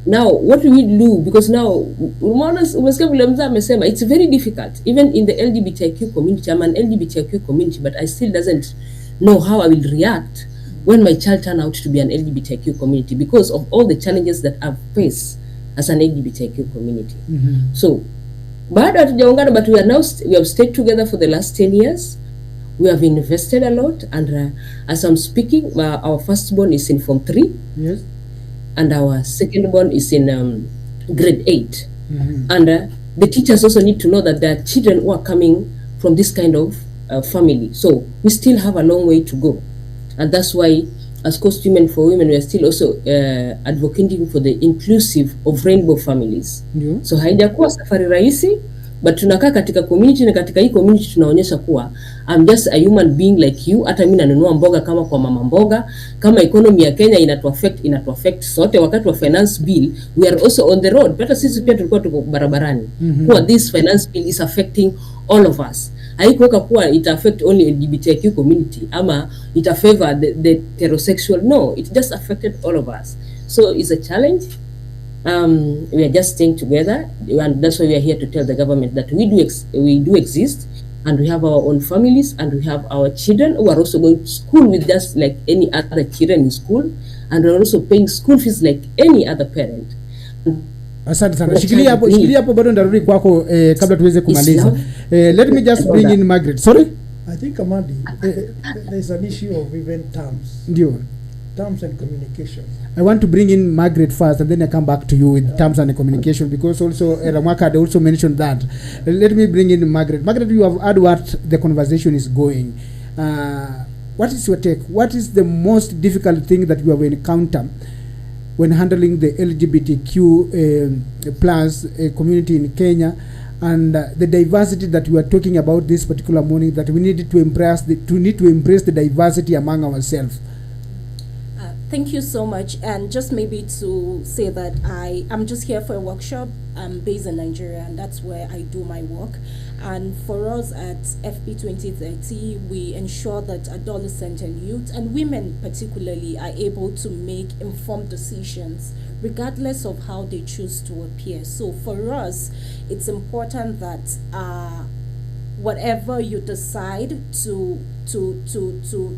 now what do we do, because now umesikia vile mzee amesema it's very difficult even in the LGBTQ community. I'm an LGBTQ community but I still doesn't know how I will react when my child turn out to be an LGBTQ community because of all the challenges that I've faced as an LGBTQ community. So bado hatujaungana but we have stayed together for the last 10 years. We have invested a lot and as I'm speaking our firstborn is in Form 3. Yes. And our secondborn is in grade 8. And the teachers also need to know that there are children who are coming from this kind of family. So we still have a long way to go. And that's why as Costume for Women, we are still also advocating for the inclusive of rainbow families. So haijakuwa safari rahisi, But tunakaa katika community, na katika hii community tunaonyesha kuwa I'm just a human being like you. Hata mimi nanunua mboga kama kwa mama mboga. Kama economy ya Kenya inatuaffect sote. Wakati wa finance bill, we are also on the road. Hata sisi pia tulikuwa tuko barabarani. Kuwa this finance bill is affecting all of us. Haikuweka kuwa it affect only LGBTQ community ama it favor the heterosexual. No, it just affected all of us. So it's a challenge. We are just staying together, and that's why we are here to tell the government that we do exist, and we have our own families, and we have our children who are also going to school with just like any other children in school, and we are also paying school fees like any other parent. Asante sana. Shikilia hapo bado ndarudi kwako kabla tuweze kumaliza. Let me just bring in Margaret. Sorry? I think, Amadi, there's an issue of even terms. Ndio. Terms and communication. I want to bring in Margaret first, and then I come back to you with terms and communication, because also Ramwaka had also mentioned that. Let me bring in Margaret. Margaret, you have heard what the conversation is going. What is your take? What is the most difficult thing that you have encountered when handling the LGBTQ plus community in Kenya, and the diversity that we are talking about this particular morning, that we need to embrace the diversity among ourselves? Thank you so much. And just maybe to say that I'm just here for a workshop. I'm based in Nigeria, and that's where I do my work. And for us at FP 2030, we ensure that adolescent and youth, and women particularly, are able to make informed decisions regardless of how they choose to appear. So for us, it's important that whatever you decide to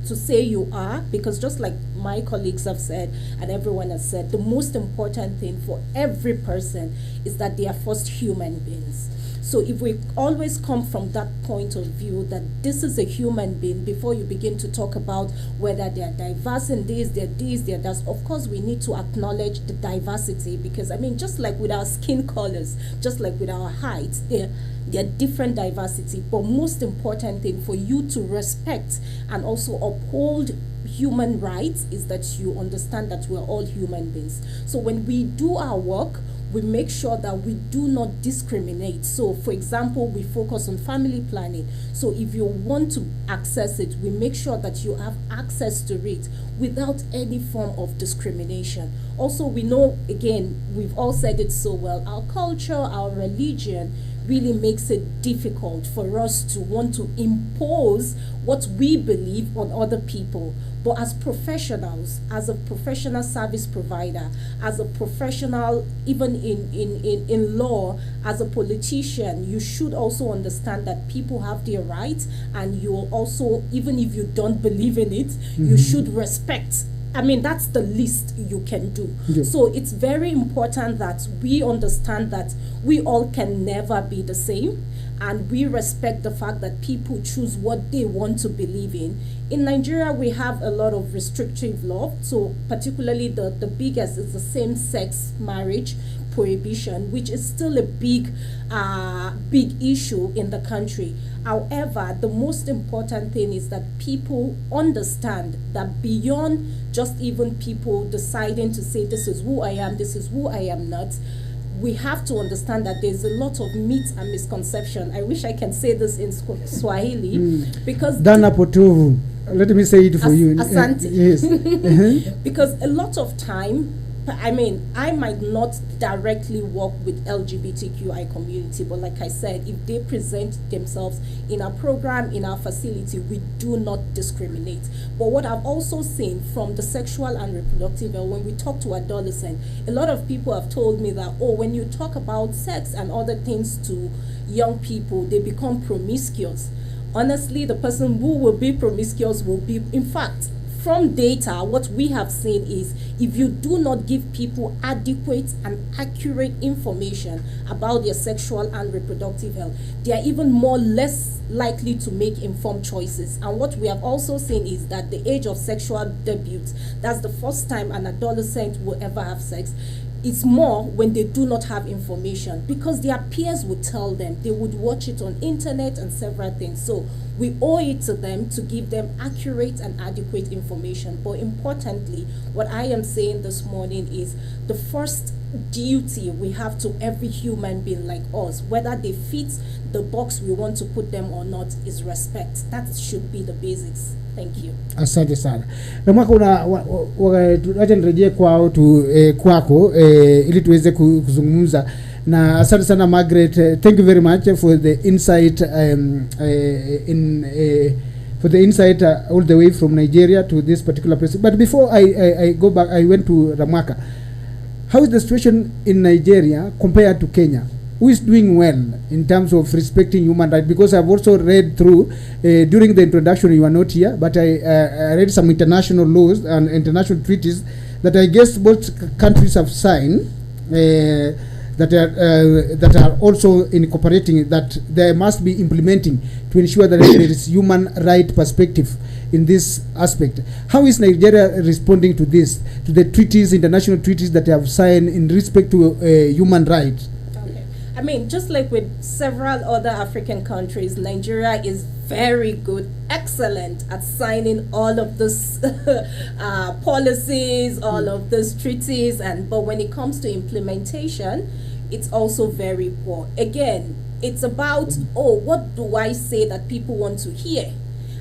say you are, because just like my colleagues have said and everyone has said, the most important thing for every person is that they are first human beings. So if we always come from that point of view that this is a human being before you begin to talk about whether they are diverse in this, they're that, of course we need to acknowledge the diversity, because I mean, just like with our skin colors, just like with our heights, there are different diversity, but most important thing for you to respect and also uphold human rights is that you understand that we're all human beings. So when we do our work, we make sure that we do not discriminate. So for example, we focus on family planning. So if you want to access it, we make sure that you have access to it without any form of discrimination. Also, we know, again, we've all said it so well, our culture, our religion really makes it difficult for us to want to impose what we believe on other people. But as professionals, as a professional service provider, as a professional even in law, as a politician, you should also understand that people have their rights, and you also, even if you don't believe in it, you should respect. I mean, that's the least you can do. Yeah. So it's very important that we understand that we all can never be the same, and we respect the fact that people choose what they want to believe in. In Nigeria, we have a lot of restrictive law. So particularly the biggest is the same-sex marriage prohibition, which is still a big issue in the country. However, the most important thing is that people understand that beyond just even people deciding to say, this is who I am, this is who I am not, we have to understand that there's a lot of myths and misconception. I wish I can say this in Swahili, because Dana Potovu. Let me say it for you. Asante. Yes. Because a lot of time, I mean, I might not directly work with LGBTQI community, but like I said, if they present themselves in our program, in our facility, we do not discriminate. But what I've also seen from the sexual and reproductive, when we talk to adolescents, a lot of people have told me that, oh, when you talk about sex and other things to young people, they become promiscuous. Honestly, the person who will be promiscuous will be, in fact, from data, what we have seen is if you do not give people adequate and accurate information about their sexual and reproductive health, they are even less likely to make informed choices. And what we have also seen is that the age of sexual debut, that's the first time an adolescent will ever have sex, it's more when they do not have information, because their peers would tell them, they would watch it on internet and several things. So We owe it to them to give them accurate and adequate information. But importantly, what I am saying this morning is the first duty we have to every human being like us, whether they fit the box we want to put them or not, is respect. That should be the basics. Thank you. Asante sana. Ramwaka, wacha nirejee kwako ili tuweze kuzungumza na asante sana Margaret. Thank you very much for the insight for the insight all the way from Nigeria to this particular place. But before I go back, I went to Ramwaka. How is the situation in Nigeria compared to Kenya? Who is doing well in terms of respecting human rights? Because I've also read through, during the introduction, you are not here, but I read some international laws and international treaties that I guess both countries have signed, that are also incorporating, that they must be implementing to ensure that there is human right perspective in this aspect. How is Nigeria responding to this, to the treaties, international treaties that they have signed in respect to human rights? I mean, just like with several other African countries, Nigeria is very good, excellent at signing all of these policies, all of these treaties, but when it comes to implementation, it's also very poor. Again, it's about, what do I say that people want to hear?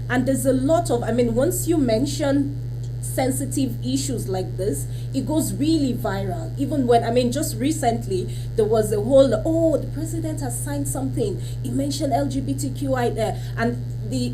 And there's a lot of, once you mention sensitive issues like this, it goes really viral. Even when, just recently, there was a whole, the president has signed something. He mentioned LGBTQI there. And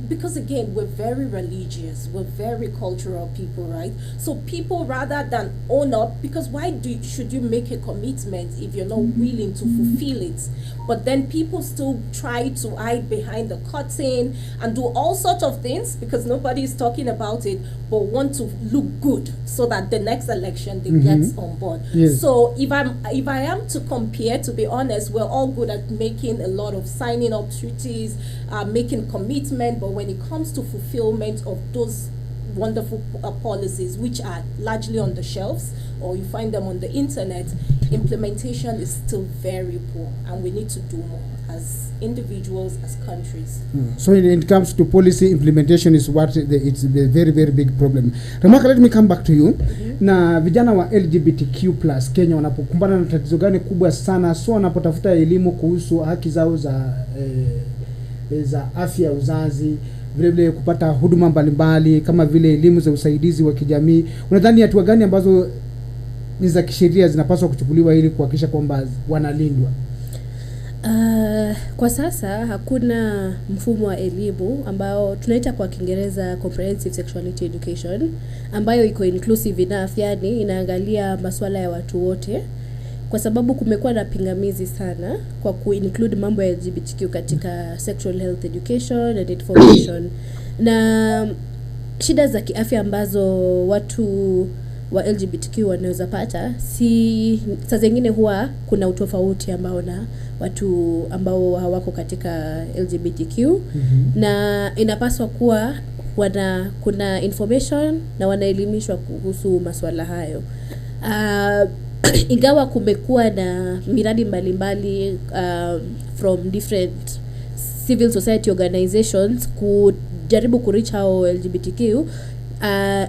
because again, we're very religious, we're very cultural people, right? So people, rather than own up, because why should you make a commitment if you're not willing to fulfill it? But then people still try to hide behind the curtain and do all sorts of things because nobody is talking about it, but want to look good so that the next election they get on board. Yes. So if I am to compare, to be honest, we're all good at making a lot of signing up treaties, making commitments, but when it comes to fulfillment of those wonderful policies, which are largely on the shelves or you find them on the internet, implementation is still very poor, and we need to do more as individuals, as countries. So when it comes to policy implementation is what it's a very, very big problem. Ramwaka, let me come back to you. Na vijana wa LGBTQ+ Kenya wanapokumbana na tatizo gani kubwa sana, so wanapotafuta elimu kuhusu haki zao za afya uzazi, vile vile kupata huduma mbalimbali kama vile elimu za usaidizi wa kijamii, unadhani hatua gani ambazo ni za kisheria zinapaswa kuchukuliwa ili kuhakikisha kwamba wanalindwa? Kwa sasa hakuna mfumo wa elimu ambao tunaita kwa Kiingereza comprehensive sexuality education, ambayo iko inclusive enough, yani inaangalia masuala ya watu wote, kwa sababu kumekuwa na pingamizi sana kwa ku-include mambo ya LGBTQ katika sexual health education and information. Na shida za kiafya ambazo watu wa LGBTQ wanaweza pata, saa zingine huwa kuna utofauti ambao na watu ambao hawako katika LGBTQ, na inapaswa kuwa kuna information na wanaelimishwa kuhusu masuala hayo. Ingawa kumekuwa na miradi mbalimbali from different civil society organizations kujaribu kureach hao LGBTQ,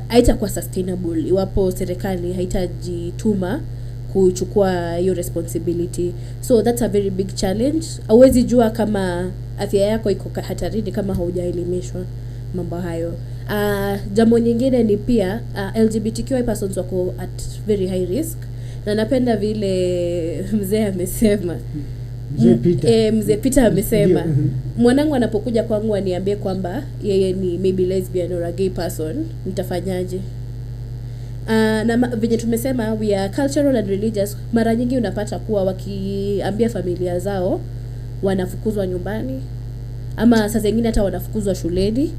haitakuwa sustainable iwapo serikali haitajituma kuchukua hiyo responsibility. So that's a very big challenge. Hauwezi jua kama afya yako iko hatarini kama haujaelimishwa mambo hayo. Jambo nyingine ni pia LGBTQI persons wako at very high risk. Na napenda vile mzee amesema, mzee Peter amesema, mwanangu anapokuja kwangu aniambie kwamba yeye ni maybe lesbian or a gay person, nitafanyaje? Na venye tumesema we are cultural and religious, mara nyingi unapata kuwa wakiambia familia zao wanafukuzwa nyumbani, ama saa zingine hata wanafukuzwa shuleni,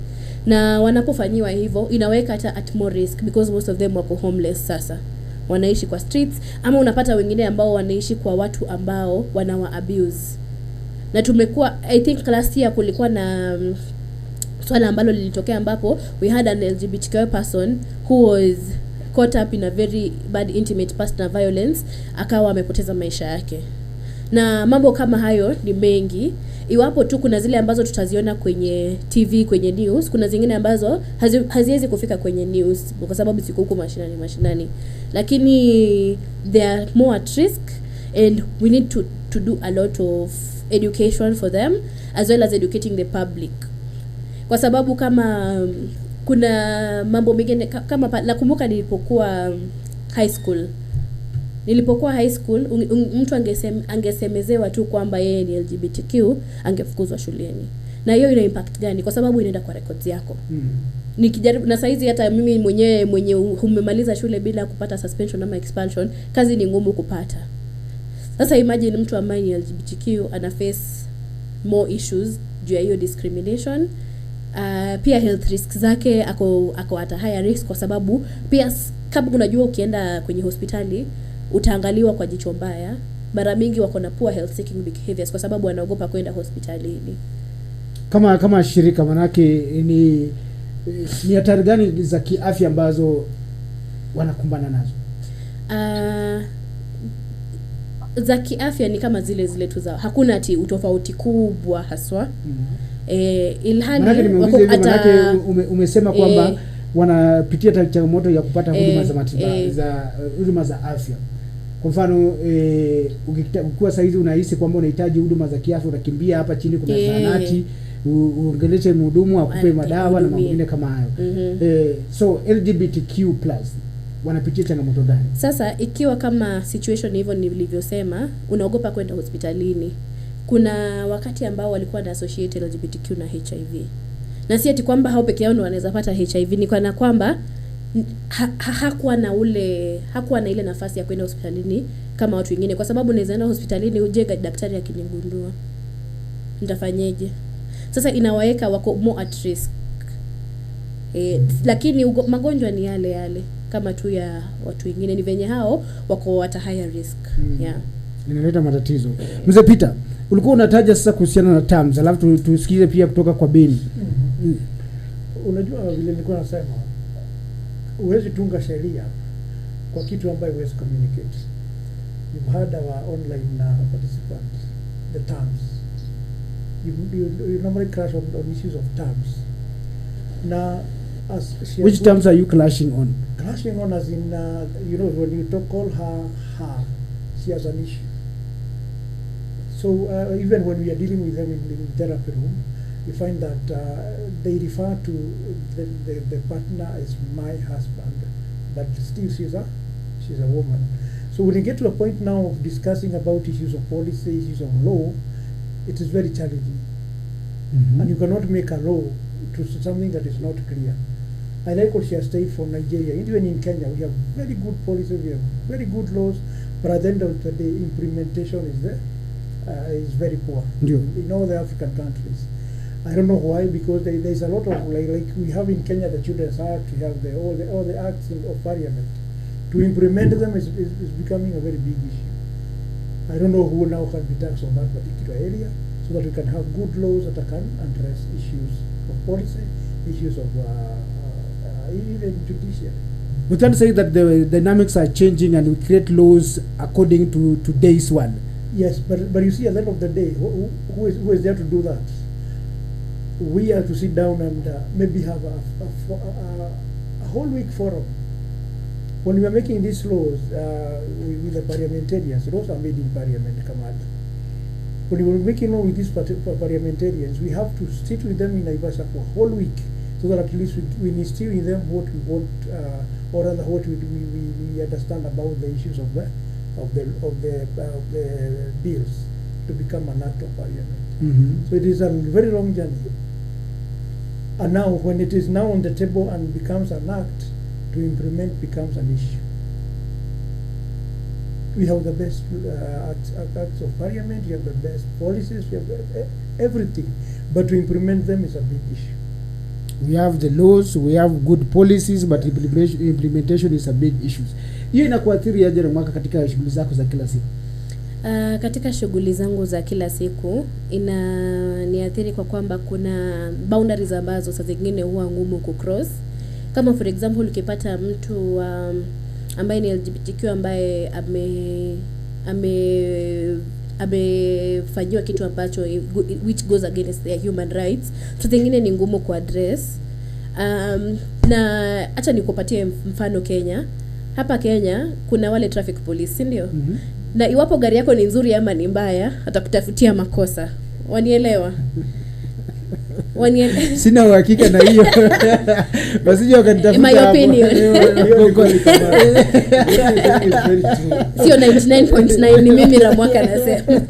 na wanapofanyiwa hivyo inaweka hata at more risk because most of them wako homeless sasa. Wanaishi kwa streets, ama unapata wengine ambao wanaishi kwa watu ambao wanawa abuse. Na tumekuwa, I think last year kulikuwa na swala ambalo lilitokea ambapo we had an LGBTQ person who was caught up in a very bad intimate personal violence, akawa amepoteza maisha yake. Na mambo kama hayo ni mengi. Iwapo tu kuna zile ambazo tutaziona kwenye TV, kwenye news, kuna zingine ambazo haziwezi kufika kwenye news kwa sababu ziko huko mashinani. Lakini they are more at risk, and we need to do a lot of education for them as well as educating the public. Kwa sababu kama kuna mambo mengine kama nakumbuka nilipokuwa high school mtu angesemezewa tu kwamba yeye ni LGBTQ, angefukuzwa shuleni. Na hiyo ina impact gani? Kwa sababu inaenda kwa records yako. Nikijaribu na saizi hata mimi mwenye umemaliza shule bila kupata suspension ama expulsion, kazi ni ngumu kupata. Sasa imagine mtu ambaye ni LGBTQ ana face more issues juu ya hiyo discrimination. Pia health risks zake ako at a higher risk, kwa sababu pia kama unajua ukienda kwenye hospitali utaangaliwa kwa jicho mbaya. Mara mingi wako na poor health seeking behaviors kwa sababu wanaogopa kwenda hospitalini. Kama shirika, manake ni hatari gani za kiafya ambazo wanakumbana nazo? Za kiafya ni kama zile tu zao. Hakuna ati utofauti kubwa haswa. Ilhali umesema kwamba wanapitia changamoto ya kupata huduma za matibabu za huduma za afya. Kwa mfano ukikuwa saizi unahisi kwamba unahitaji huduma za kiafya, unakimbia hapa chini kuna zahanati, uongeleshe mhudumu akupe madawa na mambo mengine kama hayo. So LGBTQ+ wanapitia changamoto gani? Sasa ikiwa kama situation hivyo nilivyosema, unaogopa kwenda hospitalini. Kuna wakati ambao walikuwa na associate LGBTQ na HIV. Na si ati kwamba hao peke yao ndio wanaweza pata HIV, ni kwa kwamba hakuwa na ile nafasi ya kwenda hospitalini kama watu wengine, kwa sababu unaweza enda hospitalini uje daktari akinigundua, nitafanyeje? Sasa inawaeka wako more at risk. Lakini magonjwa ni yale kama tu ya watu wengine, ni venye hao wako at a higher risk. Inaleta matatizo. Mzee Peter, ulikuwa unataja sasa kuhusiana na terms, alafu tusikize pia kutoka kwa Beni. Unajua vile nilikuwa nasema, huwezi tunga sheria kwa kitu ambayo huwezi communicate. You've heard our online participants, the terms. You normally crash on issues of terms. Now, which terms are you clashing on? Clashing on as in, when you call her, she has an issue. So even when we are dealing with them in therapy room, you find that they refer to the partner as my husband, but still she's a woman. So when you get to a point now of discussing about issues of policy, issues of law, it is very challenging. And you cannot make a law to something that is not clear. I like what she has said from Nigeria. Even in Kenya, we have very good policies, we have very good laws, but at the end of the day, implementation is very poor in all the African countries. I don't know why, because there's a lot of like we have in Kenya the Children's Act, we have all the acts of Parliament. To implement them is becoming a very big issue. I don't know who now can be taxed on that particular area, so that we can have good laws that can address issues of policy, issues of even judiciary. We can say that the dynamics are changing and we create laws according to today's one. Yes, but you see, at the end of the day, who is there to do that? We have to sit down and maybe have a whole week forum. When we are making these laws with the parliamentarians, laws are made in parliament, Kamal. When we are making laws with these parliamentarians, we have to sit with them in Naivasha for a whole week, so that at least we instill in them what we want, or rather what we understand about the issues of the bills to become an act of parliament. So it is a very long journey. And now, when it is now on the table and becomes an act, to implement becomes an issue. We have the best acts of parliament, we have the best policies, we have everything, but to implement them is a big issue. We have the laws, we have good policies, but implementation is a big issue. Hiyo inakuathiri aje Ramwaka katika shughuli zako za kila siku? Katika shughuli zangu za kila siku inaniathiri kwa kwamba kuna boundaries ambazo saa zingine huwa ngumu kucross. Kama for example ukipata mtu ambaye ni LGBTQ ambaye amefanyiwa kitu ambacho which goes against their human rights, so zingine ni ngumu ku address. Na acha nikupatie mfano Kenya. Hapa Kenya kuna wale traffic police, ndio? Na iwapo gari yako ni nzuri ama ni mbaya, atakutafutia makosa. Wanielewa? Sina uhakika na hiyo. Basije wakanitafuta hapo. My opinion. Sio 99.9 ni mimi Ramwaka nasema.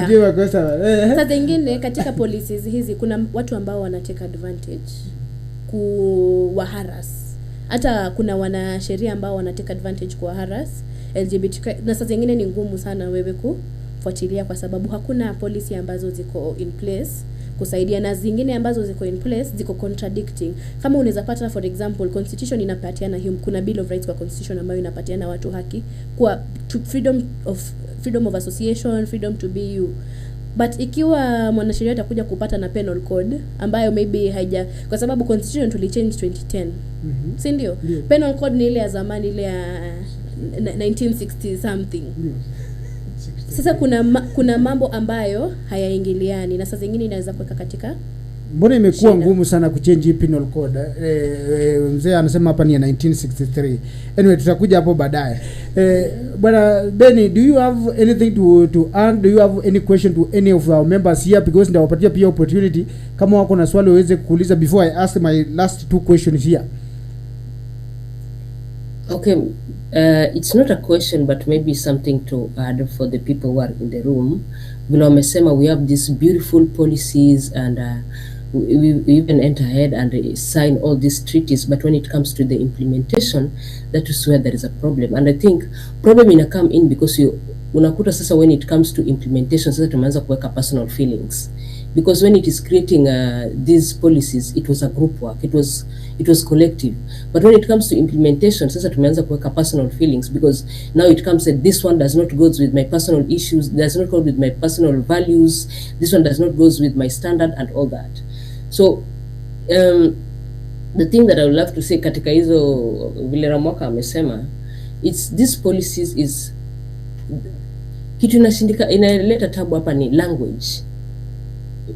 Ndio makosa. Sasa zingine katika policies hizi kuna watu ambao wana take advantage kuwaharas. Hata kuna wanasheria ambao wana take advantage kuwaharas LGBTQI, na sasa zingine ni ngumu sana wewe kufuatilia kwa sababu hakuna policy ambazo ziko in place kusaidia, na zingine ambazo ziko in place ziko contradicting. Kama unaweza pata for example constitution inapatiana kuna bill of rights kwa constitution ambayo inapatiana watu haki kwa freedom of association, freedom to be you. But ikiwa mwanasheria atakuja kupata na penal code ambayo maybe haija, kwa sababu constitution tulichange 2010. Si ndio? Penal code ni ile ya zamani, ile ya 1960 something. Sasa kuna mambo ambayo hayaingiliani, na sasa zingine inaweza kuweka katika mbona imekuwa ngumu sana kuchange penal code. Mzee anasema hapa ni 1963. Anyway tutakuja hapo baadaye. Bwana Benny, do you have anything to add? Do you have any question to any of our members here, because ndawapatia pia opportunity kama wako na swali waweze kuuliza before I ask my last two questions here. Okay, it's not a question but maybe something to add for the people who are in the room. Vile wamesema we have these beautiful policies and we even enter ahead and sign all these treaties, but when it comes to the implementation, that is where there is a problem. And I think problem ina come in because unakuta sasa when it comes to implementation sasa tumeanza kuweka personal feelings, because when it is creating these policies it was a group work, it was collective, but when it comes to implementation sasa tumeanza kuweka personal feelings, because now it comes that this one does not goes with my personal issues, does not go with my personal values, this one does not goes with my standard and all that. So the thing that I would love to say katika hizo vile Ramwaka amesema, it's these policies is kitu inaleta tabu hapa ni language.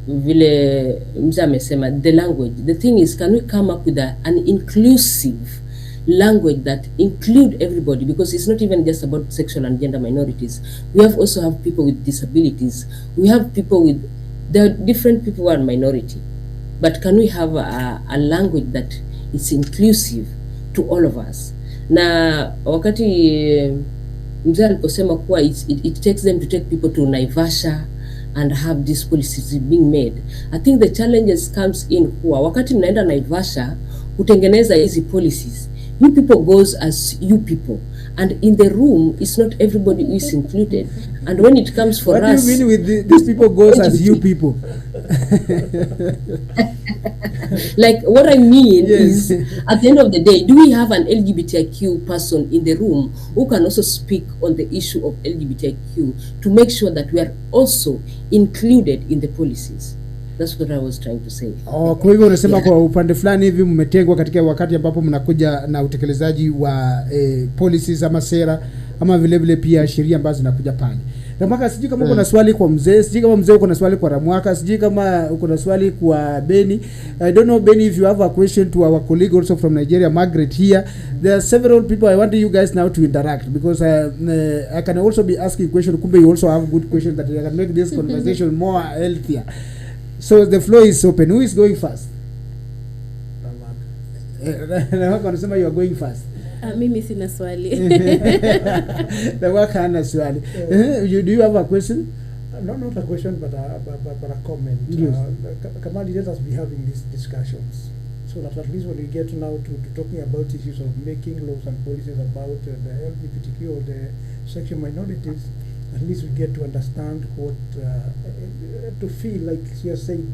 Vile mzee amesema the language, the thing is, can we come up with an inclusive language that include everybody, because it's not even just about sexual and gender minorities. We also have people with disabilities, we have people with, there are different people who are minority, but can we have a language that is inclusive to all of us? Na wakati mzee aliposema kuwa it takes them to take people to Naivasha and have these policies being made, I think the challenges comes in kuwa wakati mnaenda Naivasha kutengeneza hizi policies, you people goes as you people, and in the room it's not everybody who is included. And when it comes for what us, do you mean with these people goes as you people? Like what I mean yes. is, at the end of the day, do we have an LGBTQ person in the room who can also speak on the issue of LGBTQ to make sure that we are also included in the policies? That's what I was trying to say. Kwa hivyo unasema kwa upande fulani hivi mmetengwa katika wakati ambapo mnakuja na utekelezaji wa policies ama sera ama vile vile pia sheria ambazo zinakuja pale. Ramwaka, sijui kama uko na swali kwa mzee, sijui kama mzee uko na swali kwa Ramwaka, sijui kama uko na swali kwa Benny. I don't know Benny if you have a question to our colleague also from Nigeria, Margaret here. There are several people I want you guys now to interact, because I can also be asking questions. Kumbe you also have good questions that can make this conversation more healthier. So the floor is open. Who is going first? Ramwaka anasema you are going first. Mimi sina swali. Ramwaka hana swali. Do you have a question? Not a question, but a comment. Yes. Kamali, let us be having these discussions, so that at least when we get now to talking about issues of making laws and policies about the LGBTQ or the sexual minorities, at least we get to understand what to feel, like she has said,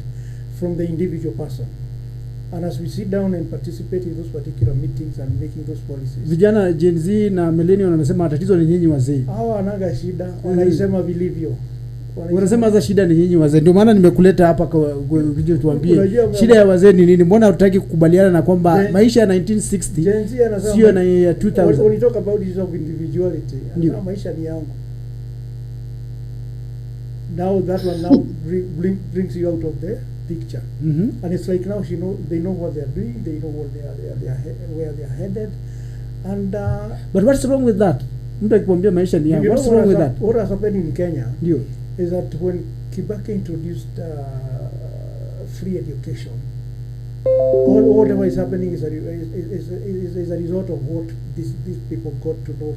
from the individual person. And as we sit down and participate in those particular meetings and making those policies. Vijana Gen Z na millennial wanasema tatizo ni nyinyi wazee. Hawa wanaga shida, wanaisema vilivyo. Wanasema za shida ni nyinyi wazee. Ndio maana nimekuleta hapa kuja tuambie shida ya wazee ni nini. Mbona hutaki kukubaliana na kwamba maisha ya 1960 sio na ya 2000? When you talk about this of individuality, maisha ni yangu. now that one now brings you out of the picture. Mm-hmm. And it's like now they know what they're doing, they know what where they're headed, and But what's wrong with that? Mention, yeah. What's wrong with that? What has happened in Kenya You. is that when Kibaki introduced free education, whatever is happening is a result of what these people got to know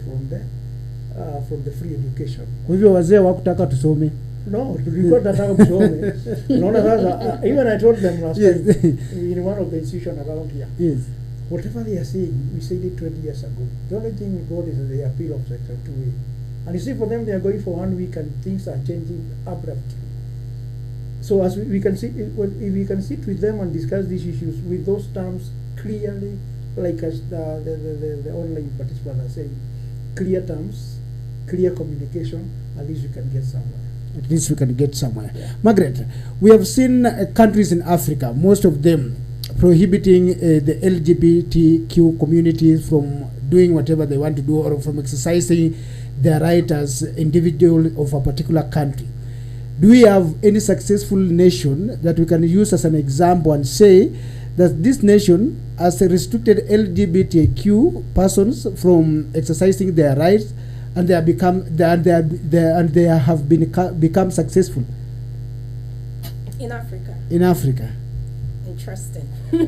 from the free education. Kwa hivyo wazee wakutaka tusome. No, tulikuwa tunataka kusome. Unaona sasa, even I told them last time in one of the institutions around here. Yes. Whatever they are saying, we said it 20 years ago. The only thing we got is the appeal of Section 2A. And you see, for them, they are going for 1 week and things are changing abruptly. So as we can see, if we can sit with them and discuss these issues with those terms clearly, like as the online participants are saying, clear terms, clear communication, at least we can get somewhere. At least we can get somewhere. Yeah. Margaret, we have seen countries in Africa, most of them prohibiting the LGBTQ community from doing whatever they want to do or from exercising their right as individual of a particular country. Do we have any successful nation that we can use as an example and say that this nation has restricted LGBTQ persons from exercising their rights and they have become successful In Africa. in Africa? Interesting. Why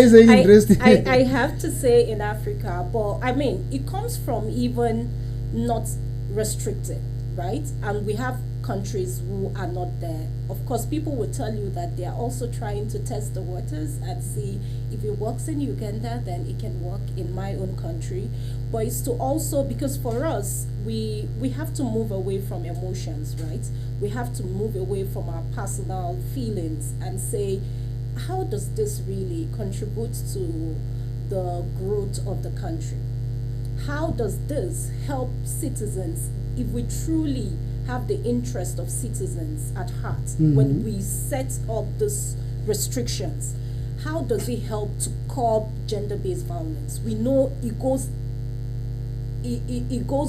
is it interesting? I have to say in Africa, but I mean, it comes from even not restricted, right? And we have countries who are not there. Of course, people will tell you that they are also trying to test the waters and see if it works in Uganda, then it can work in my own country. But it's to also, because for us, we have to move away from emotions, right? We have to move away from our personal feelings and say, how does this really contribute to the growth of the country? How does this help citizens if we truly have the interest of citizens at heart? When we set up these restrictions, how does it help to curb gender-based violence? We know it goes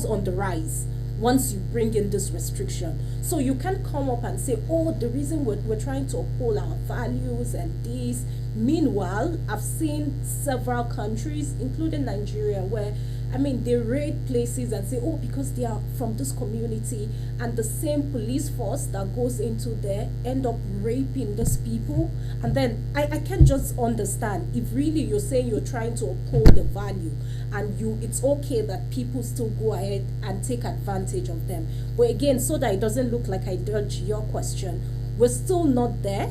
on the rise once you bring in this restriction. So you can't come up and say, oh, the reason we're trying to uphold our values and this. Meanwhile, I've seen several countries, including Nigeria, where they raid places and say, oh, because they are from this community, and the same police force that goes into there end up raping these people. And then I can't just understand if really you're saying you're trying to uphold the value and it's okay that people still go ahead and take advantage of them. But again, so that it doesn't look like I dodge your question, we're still not there.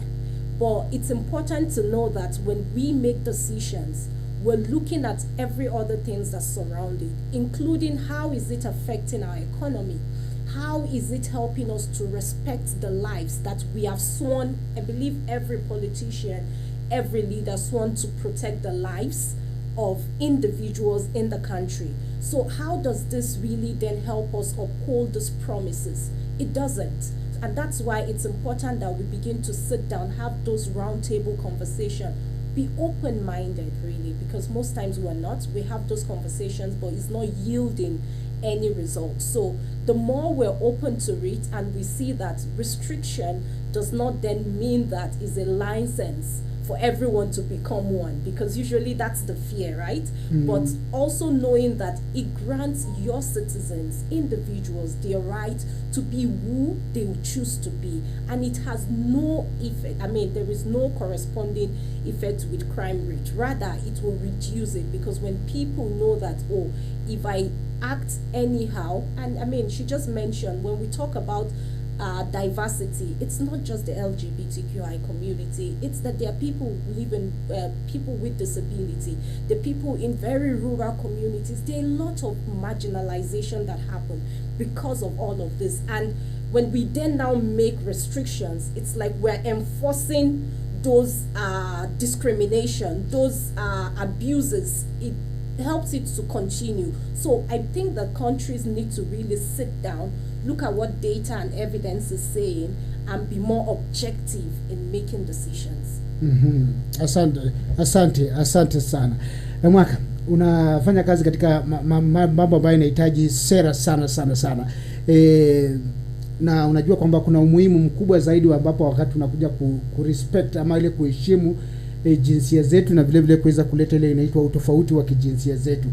But it's important to know that when we make decisions, we're looking at every other things that surround it, including how is it affecting our economy? How is it helping us to respect the lives that we have sworn? I believe every politician, every leader sworn to protect the lives of individuals in the country. So how does this really then help us uphold these promises? It doesn't. And that's why it's important that we begin to sit down, have those roundtable conversations, be open-minded, really, because most times we're not. We have those conversations, but it's not yielding any results. So the more we're open to it and we see that restriction does not then mean that is a license for everyone to become one, because usually that's the fear, right? But also knowing that it grants your citizens, individuals, their right to be who they will choose to be, and it has no effect. There is no corresponding effect with crime rate. Rather, it will reduce it, because when people know that, oh, if I act anyhow, and she just mentioned when we talk about diversity, it's not just the LGBTQI community, it's that there are people who live in people with disability, the people in very rural communities. There are a lot of marginalization that happen because of all of this. And when we then now make restrictions, it's like we're enforcing those discrimination, those abuses. It helps it to continue. So I think that countries need to really sit down, look at what data and evidence is saying, and be more objective in making decisions. Asante sana. Ramwaka, unafanya kazi katika mambo ambayo inahitaji sera sana. na unajua kwamba kuna umuhimu mkubwa zaidi ambapo wakati tunakuja kurespect ama ile kuheshimu jinsia zetu na vile vile kuweza kuleta ile inaitwa utofauti wa kijinsia zetu.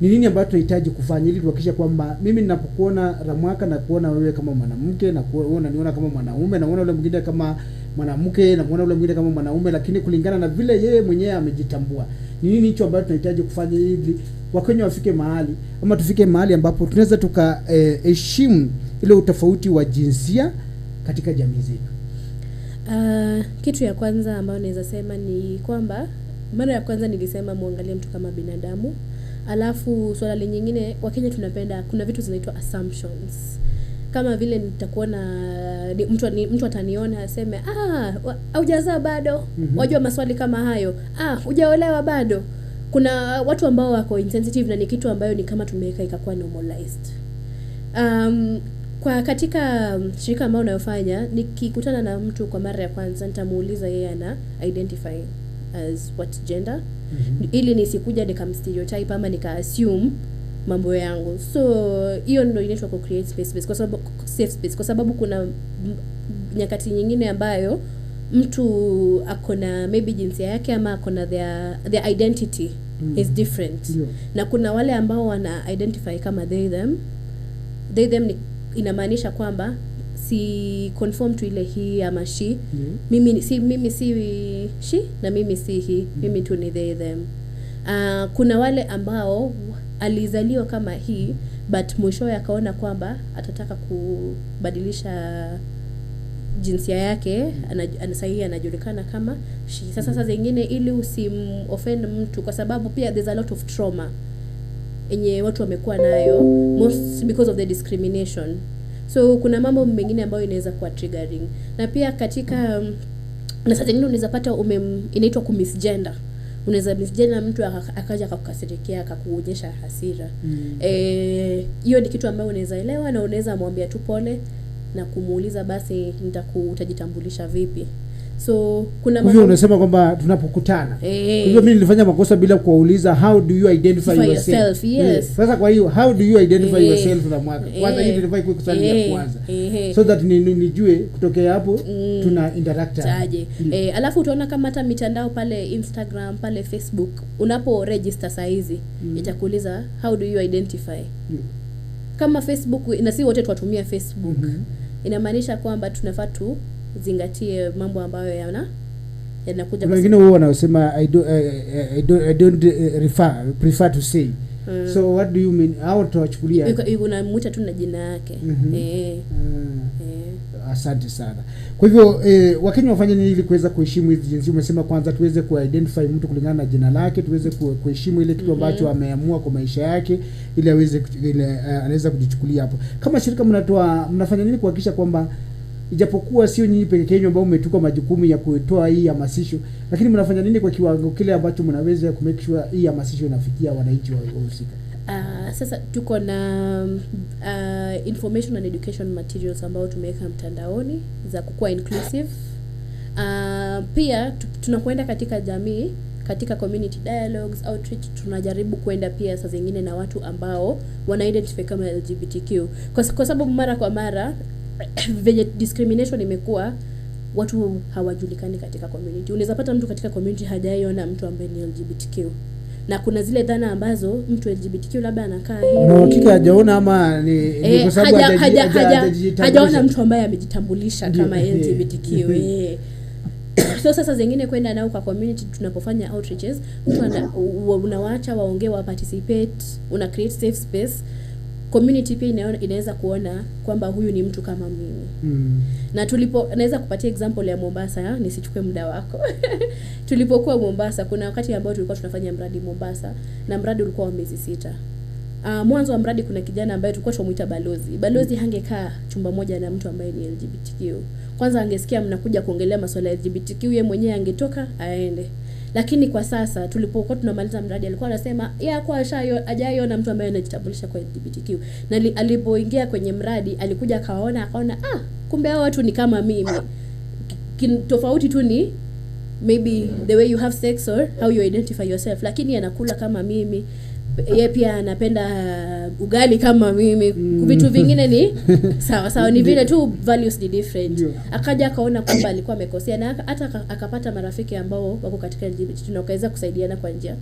Ni nini ambacho tunahitaji kufanya ili tuhakikishe kwamba mimi ninapokuona Ramwaka na kuona wewe kama mwanamke na kuona niona kama mwanaume na unaona yule mwingine kama mwanamke na muona yule mwingine kama mwanaume, lakini kulingana na vile yeye mwenyewe amejitambua. Ni nini hicho ambacho tunahitaji kufanya ili Wakenya wafike mahali ama tufike mahali ambapo tunaweza tukaheshimu ile utofauti wa jinsia katika jamii zetu? Kitu ya kwanza ambayo naweza sema ni kwamba mara ya kwanza nilisema muangalie mtu kama binadamu. Alafu swala lingine, Wakenya tunapenda, kuna vitu zinaitwa assumptions. Kama vile nitakuona mtu ataniona aseme hujazaa bado. Wajua maswali kama hayo. Hujaolewa bado. Kuna watu ambao wako insensitive na ni kitu ambayo ni kama tumeweka ikakuwa normalized. Kwa katika shirika ambao unayofanya, nikikutana na mtu kwa mara ya kwanza nitamuuliza yeye ana identify as what gender, ili nisikuja nikamstereotype ama nika-assume mambo yangu. So hiyo ndio inaitwa create space, kwa sababu safe space, kwa sababu kuna nyakati nyingine ambayo mtu akona maybe jinsia yake ama akona their identity is different. Na kuna wale ambao wana identify kama they them ni inamaanisha kwamba si conform to ile he ama she. Mimi si she na mimi si he. Mimi tu ni they them. Kuna wale ambao alizaliwa kama he but mwishowe akaona kwamba atataka kubadilisha jinsia yake, anasahihi anajulikana kama she. Sasa zingine ili usim-offend mtu, kwa sababu pia there's a lot of trauma enye watu wamekuwa nayo most because of the discrimination. So kuna mambo mengine ambayo inaweza kuwa triggering. Na pia katika na sasa zingine unaweza pata inaitwa kumisgender. Unaweza misgender mtu akaja akakukasirikia akakuonyesha hasira. Hiyo ni kitu ambayo unaweza elewa na unaweza mwambia tu pole na kumuuliza basi utajitambulisha vipi. So kuna hivyo unasema kwamba tunapokutana hivyo mimi nilifanya makosa bila kuwauliza how do you identify yourself? Yes. Sasa kwa hiyo how do you identify yourself na mwaka kwanza hii nilifai kwa kusali ya kwanza so that nijue kutokea hapo tuna interact aje. Alafu utaona kama hata mitandao pale Instagram pale Facebook unapo register saizi itakuuliza how do you identify. Kama Facebook na si wote tuwatumia Facebook, inamaanisha kwamba tunafaa tu zingatie mambo ambayo yanakuja. Kuna wengine wao wanaosema I don't prefer to say. So what do you mean? How tuwachukulia? Unamuita tu na jina yake. Asante sana. Kwa hivyo Wakenya wafanye nini ili kuweza kuheshimu hizi jinsia? Umesema kwanza tuweze ku-identify mtu kulingana na jina lake, tuweze kuheshimu ile kitu ambacho ameamua kwa maisha yake ili anaweza kujichukulia hapo. Kama shirika mnafanya nini kuhakikisha kwamba ijapokuwa sio nyinyi pekee yenu ambao umetuka majukumu ya kutoa hii hamasisho, lakini mnafanya nini kwa kiwango kile ambacho mnaweza ku make sure hii hamasisho inafikia wananchi wahusika? Sasa tuko na information and education materials ambao tumeweka mtandaoni za kukua inclusive. Pia tunakwenda katika jamii, katika community dialogues, outreach, tunajaribu kwenda pia saa zingine na watu ambao wana identify kama LGBTQ. Kwa sababu mara kwa mara venye discrimination imekuwa, watu hawajulikani katika community. Unaweza pata mtu katika community hajaiona mtu ambaye ni LGBTQ. Na kuna zile dhana ambazo mtu LGBTQ labda anakaa hivi. No, kika hajaona ama ni kwa sababu hajaona mtu ambaye amejitambulisha kama LGBTQ. So sasa zingine kwenda nao kwa community tunapofanya outreaches, unawaacha waongee wa participate, una create safe space. Community pia inaweza kuona kwamba huyu ni mtu kama mimi. Na naweza kupatia example ya Mombasa, nisichukue muda wako. Tulipokuwa Mombasa, kuna wakati ambao tulikuwa tunafanya mradi Mombasa na mradi ulikuwa wa miezi 6. Mwanzo wa mradi kuna kijana ambaye tulikuwa tunamuita balozi. Balozi hangekaa chumba moja na mtu ambaye ni LGBTQ. Kwanza angesikia mnakuja kuongelea masuala ya LGBTQ, yeye mwenyewe angetoka aende. Lakini kwa sasa tulipokuwa tunamaliza mradi alikuwa anasema kwa hajaiona mtu ambaye anajitambulisha kwa LGBTQ. Na alipoingia kwenye mradi alikuja akaona kumbe hao watu ni kama mimi. Tofauti tu ni maybe the way you have sex or how you identify yourself, lakini anakula kama mimi. yeye pia anapenda ugali kama mimi. Vitu vingine ni sawa ni vile tu values ni different. Akaja akaona kwamba alikuwa amekosea na hata akapata marafiki ambao wako katika LGBT tunaweza kusaidiana kwa njia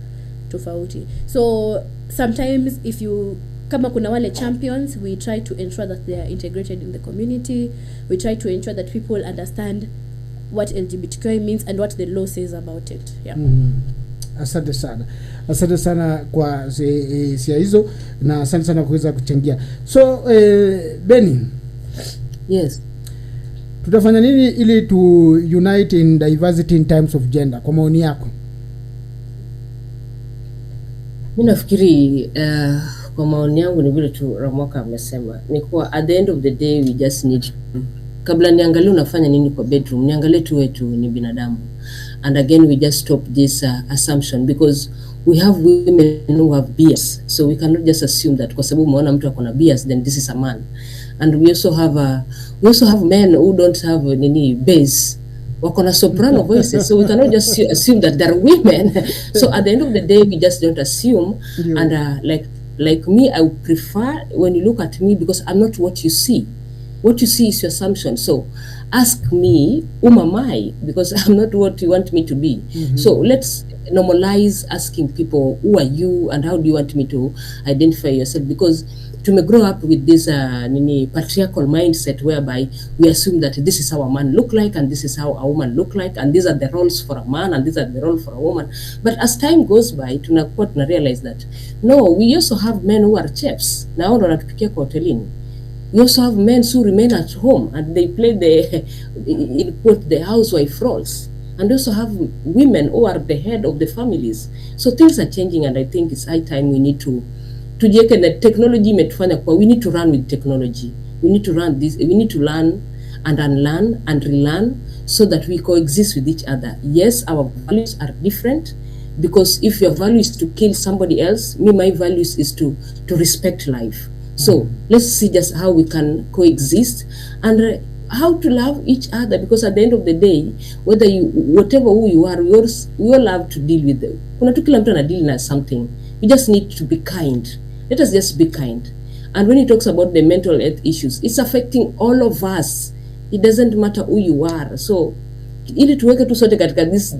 tofauti. So sometimes if you kama kuna wale champions, we try to ensure that they are integrated in the community. We try to ensure that people understand what LGBTQI means and what the law says about it. Yeah. Asante sana kwa sia hizo na asante sana kuweza kuchangia. So Benny, yes, tutafanya nini ili to unite in diversity in terms of gender kwa maoni yako? Mimi nafikiri kwa maoni yangu ni vile tu Ramwaka amesema, ni kuwa at the end of the day we just need kabla niangalie unafanya nini kwa bedroom, niangalie tu wetu ni binadamu. And again, we just stop this assumption, because we have women who have bias, so we cannot just assume that kwa sababu umeona mtu akona bias then this is a man. And we also have men who don't have any bass, wakona soprano voices, so we cannot just assume that they're women. So at the end of the day, we just don't assume. And like me, I would prefer when you look at me, because I'm not what you see. What you see is your assumption. So ask me, who am I? Because I'm not what you want me to be. So let's normalize asking people, who are you and how do you want me to identify yourself? Because to me grow up with this patriarchal mindset whereby we assume that this is how a man look like and this is how a woman look like and these are the roles for a man and these are the roles for a woman. But as time goes by, tuna realize that no, we also have men who are chefs. Now wanatupikia kwa hotelini. We also have men who remain at home and they play the housewife roles. And also have women who are the head of the families. So things are changing, and I think it's high time we need to tujieke na technology imetufanya kwa we need to run with technology. We need to run this, we need to learn and unlearn and relearn so that we coexist with each other. Yes, our values are different, because if your value is to kill somebody else, my values is to respect life. So let's see just how we can coexist and how to love each other, because at the end of the day, whatever who you are, we all have to deal with them. Kuna tu kila mtu ana deal na something. We just need to be kind. Let us just be kind. And when he talks about the mental health issues, it's affecting all of us. It doesn't matter who you are. So ili tuweke tu sote katika this,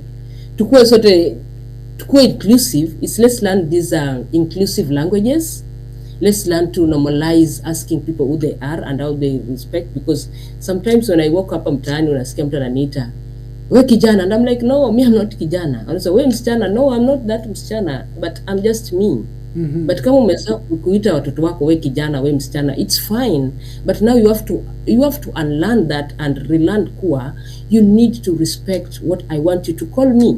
tukue inclusive, let's learn these inclusive languages. Let's learn to normalize asking people who they are and how they respect, because sometimes when I walk up mtaani unasikia mtu ananiita wewe kijana, and I'm like, no, me I'm not kijana. And so wewe msichana, no, I'm not that msichana, but I'm just me. But kama umesema kuita watoto wako wewe kijana, wewe msichana, it's fine, but now you have to unlearn that and relearn kuwa you need to respect what I want you to call me,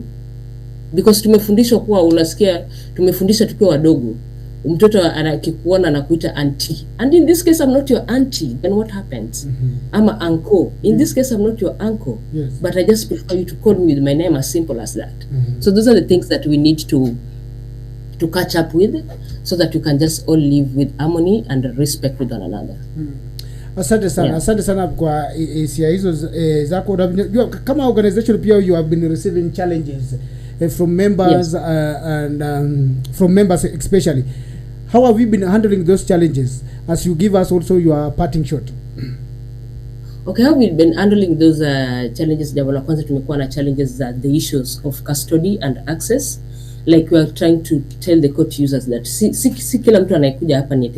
because tumefundishwa kuwa, unasikia tumefundisha tukiwa wadogo, mtoto anakikuona na kuita auntie, and in this case I'm not your auntie, then what happens? I'm an uncle. In this case I'm not your uncle, but I just prefer you to call me with my name, as simple as that. So those are the things that we need to catch up with, so that you can just all live with harmony and respect with one another. Asante sana, asante sana kwa hisia hizo zako. Unajua kama organization pia you have been receiving challenges from members, and from members especially. How have you been handling those challenges, as you give us also your parting shot? Okay, how we've been handling those challenges? Jambo la kwanza tumekuwa na challenges that the issues of custody and access. Like we are trying to tell the court users that si kila mtu anayekuja hapa ni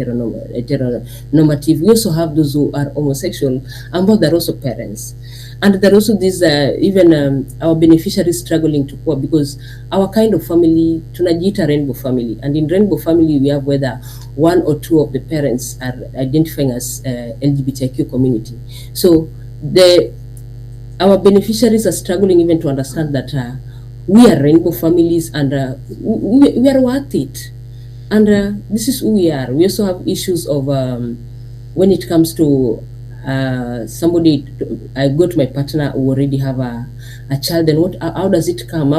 heteronormative. We also have those who are homosexual, and they're also parents. And there are also these even our beneficiaries struggling to poor, because our kind of family, tunajiita rainbow family, and in rainbow family we have whether one or two of the parents are identifying as LGBTQ community. So our beneficiaries are struggling even to understand that we are rainbow families, and we are worth it, and this is who we are. We also have issues of when it comes to somebody, I go to my partner who already have a child, and how does it come?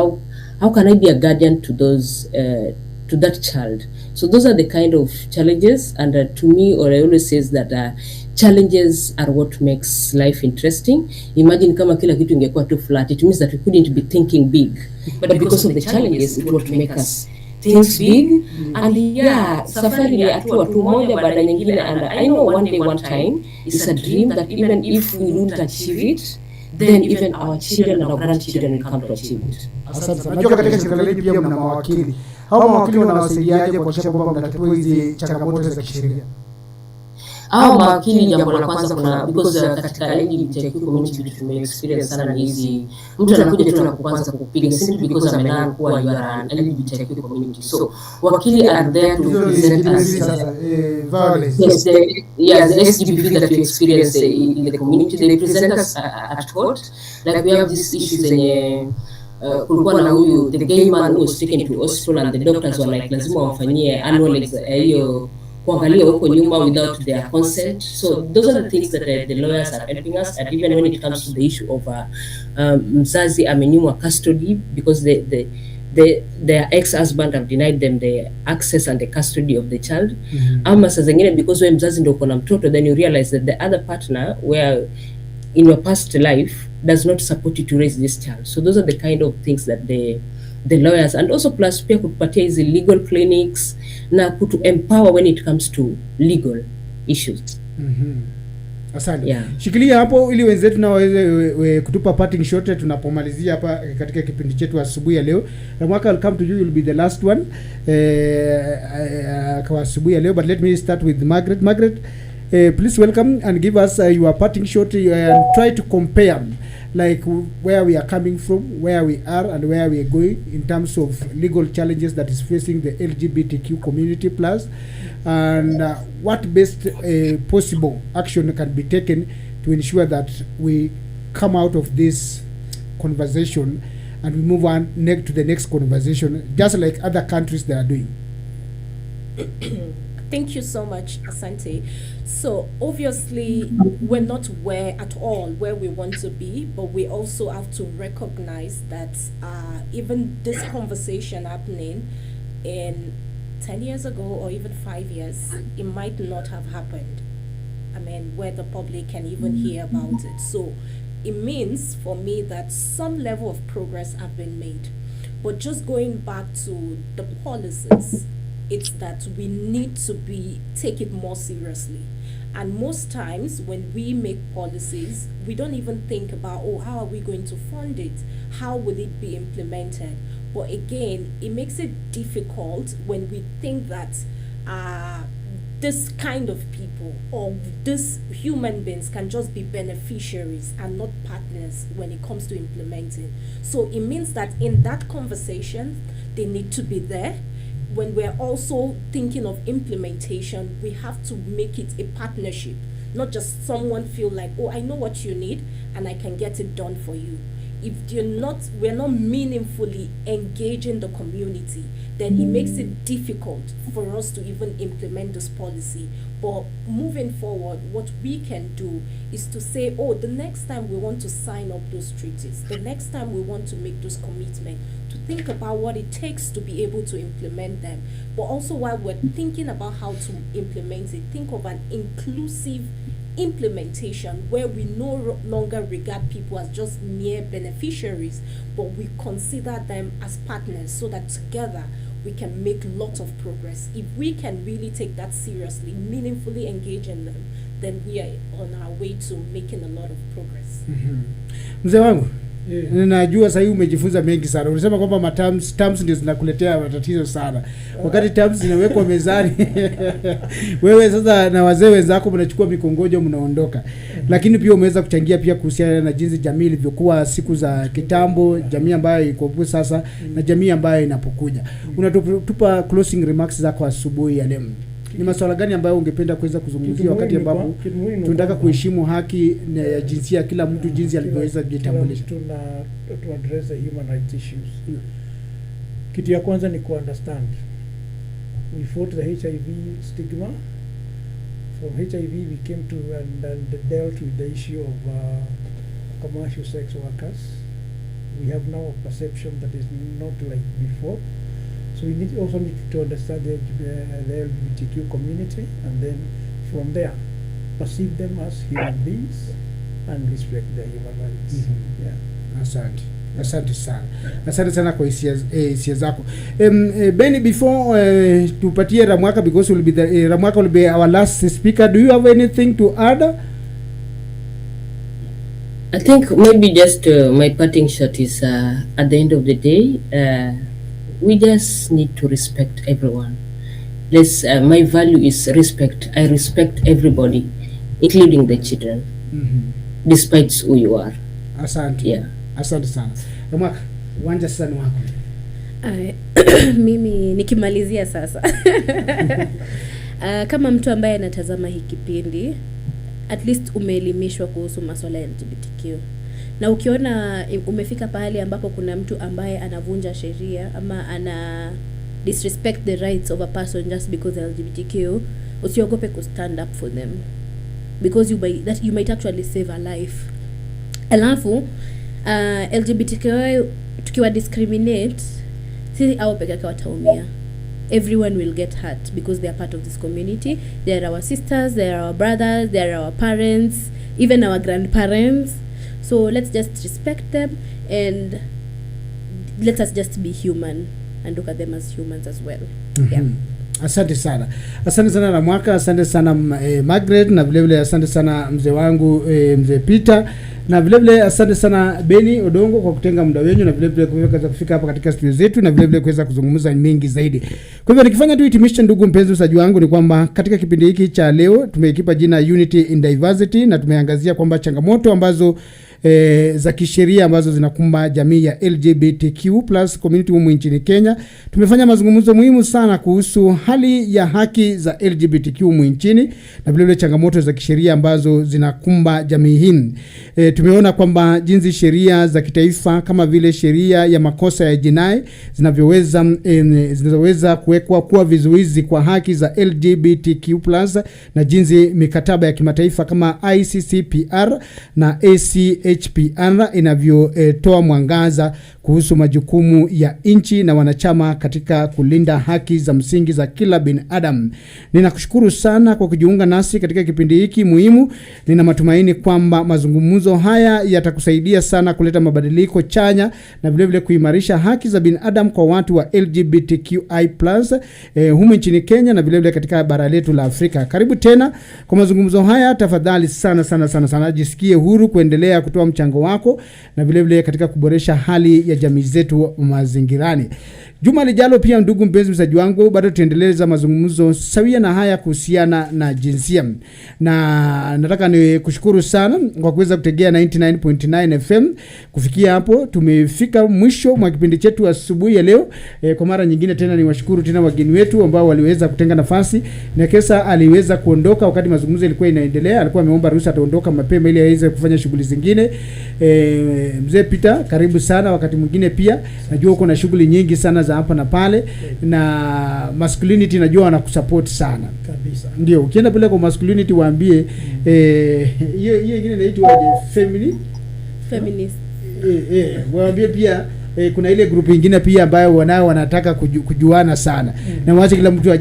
How can I be a guardian to those to that child? So those are the kind of challenges, and to me, or I always says that challenges are what makes life interesting. Imagine kama kila kitu ingekuwa too flat, it means that we couldn't be thinking big. But because of the challenges, it would make us things big. And yeah, safari ni hatua tu moja baada nyingine, and I know one day, one time, it's a dream that even if we don't achieve it, then even our children and our grandchildren will come to achieve it. Asante sana. Najua katika shirika lenu pia mna mawakili. Hao mawakili wanawasaidiaje kuhakikisha kwamba mnatatua hizi changamoto za kisheria? Mawakili, jambo la kwanza kuna because katika LGBTQ community tume experience sana hizi, mtu anakuja tu na kuanza kupiga simply because amenana kuwa you are an LGBTQ community. So wakili are there to represent us. Violence. Yes, the LGBT that we experience in the community, they represent us at court. Like we have these issues zenye kulikuwa na huyu the gay man who was taken to hospital and the doctors were like lazima wamfanyie annual hiyo kuangalia huko nyuma without their consent. So those are the things that the lawyers are helping us. And even when it comes to the issue of mzazi amenyimwa custody because their ex-husband have denied them the access and the custody of the child. Ama saa zingine because we mzazi ndio uko na mtoto, then you realize that the other partner where in your past life does not support you to raise this child. So those are the kind of things that the lawyers, and also plus pia kutupatia hizi legal clinics na kutu empower when it comes to legal issues. Asante. Yeah. Shikilia hapo ili wenzetu na waweze kutupa parting shot tunapomalizia hapa katika kipindi chetu asubuhi ya leo. Ramwaka, I'll come to you, will be the last one kwa asubuhi ya leo, but let me start with Margaret. Margaret, please welcome and give us your parting shot and try to compare like where we are coming from, where we are and where we are going in terms of legal challenges that is facing the LGBTQ community plus, and what best possible action can be taken to ensure that we come out of this conversation and we move on to the next conversation, just like other countries that are doing. Thank you so much, Asante. So obviously we're not at all where we want to be, but we also have to recognize that even this conversation happening in 10 years ago or even 5 years, it might not have happened. I mean, where the public can even hear about it. So it means for me that some level of progress have been made. But just going back to the policies, it's that we need to take it more seriously. And most times when we make policies, we don't even think about, how are we going to fund it? How will it be implemented? But again, it makes it difficult when we think that this kind of people or these human beings can just be beneficiaries and not partners when it comes to implementing. So it means that in that conversation, they need to be there. When we're also thinking of implementation, we have to make it a partnership, not just someone feel like, I know what you need and I can get it done for you. If we're not meaningfully engaging the community, then it makes it difficult for us to even implement this policy. But moving forward, what we can do is to say, the next time we want to sign up those treaties, the next time we want to make those commitments, to think about what it takes to be able to implement them. But also while we're thinking about how to implement it, think of an inclusive implementation where we no longer regard people as just mere beneficiaries, but we consider them as partners so that together we can make lots of progress. If we can really take that seriously, meaningfully engage in them, then we are on our way to making a lot of progress. Mzee wangu, najua sasa umejifunza mengi sana. Unasema kwamba terms ndio zinakuletea matatizo sana. Wakati terms zinawekwa mezani, wewe sasa na wazee wenzako mnachukua mikongojo mnaondoka. Lakini pia umeweza kuchangia pia kuhusiana na jinsi jamii ilivyokuwa siku za kitambo, jamii ambayo iko sasa na jamii ambayo inapokuja. Unatupa closing remarks zako asubuhi ya leo. Ni masuala gani ambayo ungependa kuweza kuzungumzia wakati ambapo tunataka kuheshimu haki ya jinsia kila mtu jinsi alivyoweza kujitambulisha? To address the human rights issues. Kitu ya kwanza ni understand. We fought the HIV stigma. From HIV we came to and dealt with the issue of commercial sex workers. We have now a perception that is not like before. So we also need to understand the LGBTQ community, and then from there perceive them as human beings and respect their human rights. Asante. Asante sana kwa hisia zako. Benny, before tupatie Ramwaka, because Ramwaka will be our last speaker, do you have anything to add? I think maybe just my parting shot is at the end of the day, we just need to respect everyone. My value is respect. I respect everybody, including the children, despite who you are. Asante. Yeah. Asante sana. Ramwaka, uwanja sasa ni wako. Mimi nikimalizia sasa. Kama mtu ambaye anatazama hiki kipindi, at least umeelimishwa kuhusu masuala ya LGBTQ. Na ukiona umefika pahali ambapo kuna mtu ambaye anavunja sheria ama ana disrespect the rights of a person just because LGBTQ, usiogope ku stand up for them, because you might actually save a life. Alafu LGBTQ tukiwa discriminate, sisi au peke yake wataumia. Everyone will get hurt because they are part of this community. They are our sisters, they are our brothers, they are our parents, even our grandparents. So let's just respect them and let us just be human and look at them as humans as well. Yeah. Asante sana Ramwaka, asante sana Margaret, na vile vile asante sana mzee wangu mzee Peter, na vile vile asante sana Benny Odongo kwa kutenga muda wenu, na vile vile kuweza kufika hapa katika studio zetu, na vile vile kuweza kuzungumza mengi zaidi. Kwa hivyo nikifanya tu hitimisho, ndugu mpenzi msaji wangu, ni kwamba katika kipindi hiki cha leo tumekipa jina Unity in Diversity, na tumeangazia kwamba changamoto ambazo za kisheria ambazo zinakumba jamii ya LGBTQ+ community humu nchini Kenya. Tumefanya mazungumzo muhimu sana kuhusu hali ya haki za LGBTQ humu nchini, na vile vile changamoto za kisheria ambazo zinakumba jamii hii. Tumeona kwamba jinsi sheria za kitaifa kama vile sheria ya makosa ya jinai zinaweza kuwekwa kuwa vizuizi kwa haki za LGBTQ+, na jinsi mikataba ya kimataifa kama ICCPR na ACHPR inavyotoa mwangaza kuhusu majukumu ya nchi na wanachama katika kulinda haki za msingi za kila binadamu. Ninakushukuru sana kwa kujiunga nasi katika kipindi hiki muhimu. Nina matumaini kwamba mazungumzo haya yatakusaidia sana kuleta mabadiliko chanya na vile vile kuimarisha haki za binadamu kwa watu wa LGBTQI+ humu nchini Kenya na vile vile katika bara letu la Afrika. Karibu tena kwa mazungumzo haya. Tafadhali sana jisikie huru kuendelea kutoa mchango wako na vile vile katika kuboresha hali ya jamii zetu mazingirani. Juma lijalo pia, ndugu mpenzi msaji wangu, bado tuendeleza mazungumzo sawia na haya kuhusiana na jinsia. Na nataka ni kushukuru sana kwa kuweza kutegea 99.9 FM. Kufikia hapo tumefika mwisho mwa kipindi chetu asubuhi ya leo. Kwa mara nyingine tena ni washukuru tena wageni wetu ambao waliweza kutenga nafasi. Na Kesa aliweza kuondoka wakati mazungumzo yalikuwa inaendelea. Alikuwa ameomba ruhusa ataondoka mapema ili aweze kufanya shughuli zingine. Mzee Peter, karibu sana. Wakati mwingine pia najua uko na shughuli nyingi sana za hapa na pale, na masculinity najua wanakusupport sana kabisa. Ndio ukienda pale kwa masculinity waambie hiyo nyingine inaitwa feminist. Waambie pia kuna ile group nyingine pia ambayo wanataka kujuana sana. Na waache kila mtu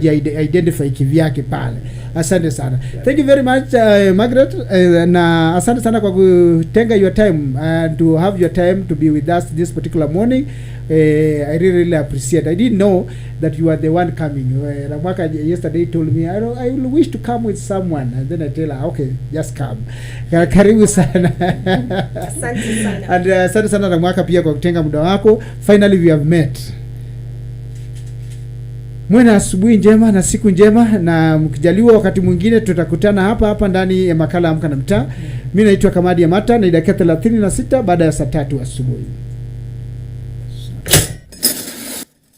identify kivyake pale. Asante sana. Thank you very much Margaret, na asante sana kwa kutenga your time and to have your time to be with us this particular morning. I really appreciate. I didn't know that you are the one coming. Ramwaka yesterday told me I will wish to come with someone, and then I tell her okay, just come. Karibu sana. Asante sana. And asante sana Ramwaka pia kwa kutenga muda wako. Finally we have met. Mwena asubuhi njema na siku njema, na mkijaliwa wakati mwingine tutakutana hapa ndani ya makala Amka na Mtaa. Mimi naitwa Kamadi ya Mata, na dakika 36 baada ya saa 3 asubuhi.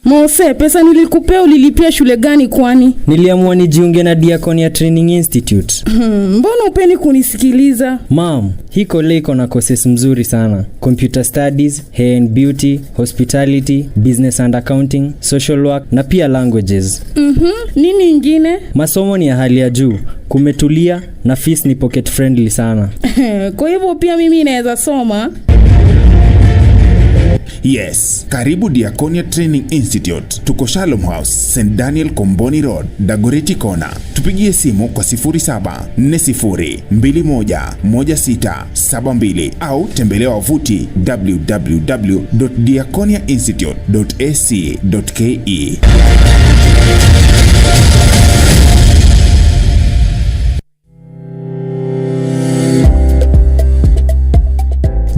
Mose, pesa nilikupea ulilipia shule gani kwani? Niliamua nijiunge na Diaconia Training Institute. Mbona upeni kunisikiliza? Mom, hii kole iko na courses mzuri sana. Computer Studies, Hair and Beauty, Hospitality, Business and Accounting, Social Work na pia Languages. Nini ingine? Masomo ni ya hali ya juu, kumetulia na fees ni pocket friendly sana. Kwa hivyo pia mimi naweza soma. Yes, karibu Diakonia Training Institute. Tuko Shalom House, St. Daniel Komboni Road, Dagoretti Corner. Tupigie simu kwa 0740211672 au tembelea wavuti www.diakoniainstitute.ac.ke.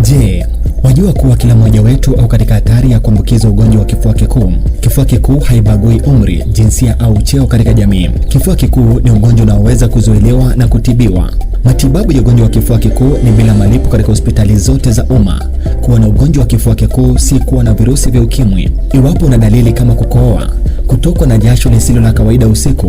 Je, wajua kuwa kila mmoja wetu au katika hatari ya kuambukiza ugonjwa wa kifua kikuu? Kifua kikuu haibagui umri, jinsia au cheo katika jamii. Kifua kikuu ni ugonjwa unaoweza kuzuiliwa na kutibiwa. Matibabu ya ugonjwa wa kifua kikuu ni bila malipo katika hospitali zote za umma. Kuwa na ugonjwa wa kifua kikuu si kuwa na virusi vya ukimwi. Iwapo una dalili kama kukohoa, kutokwa na jasho lisilo la kawaida usiku,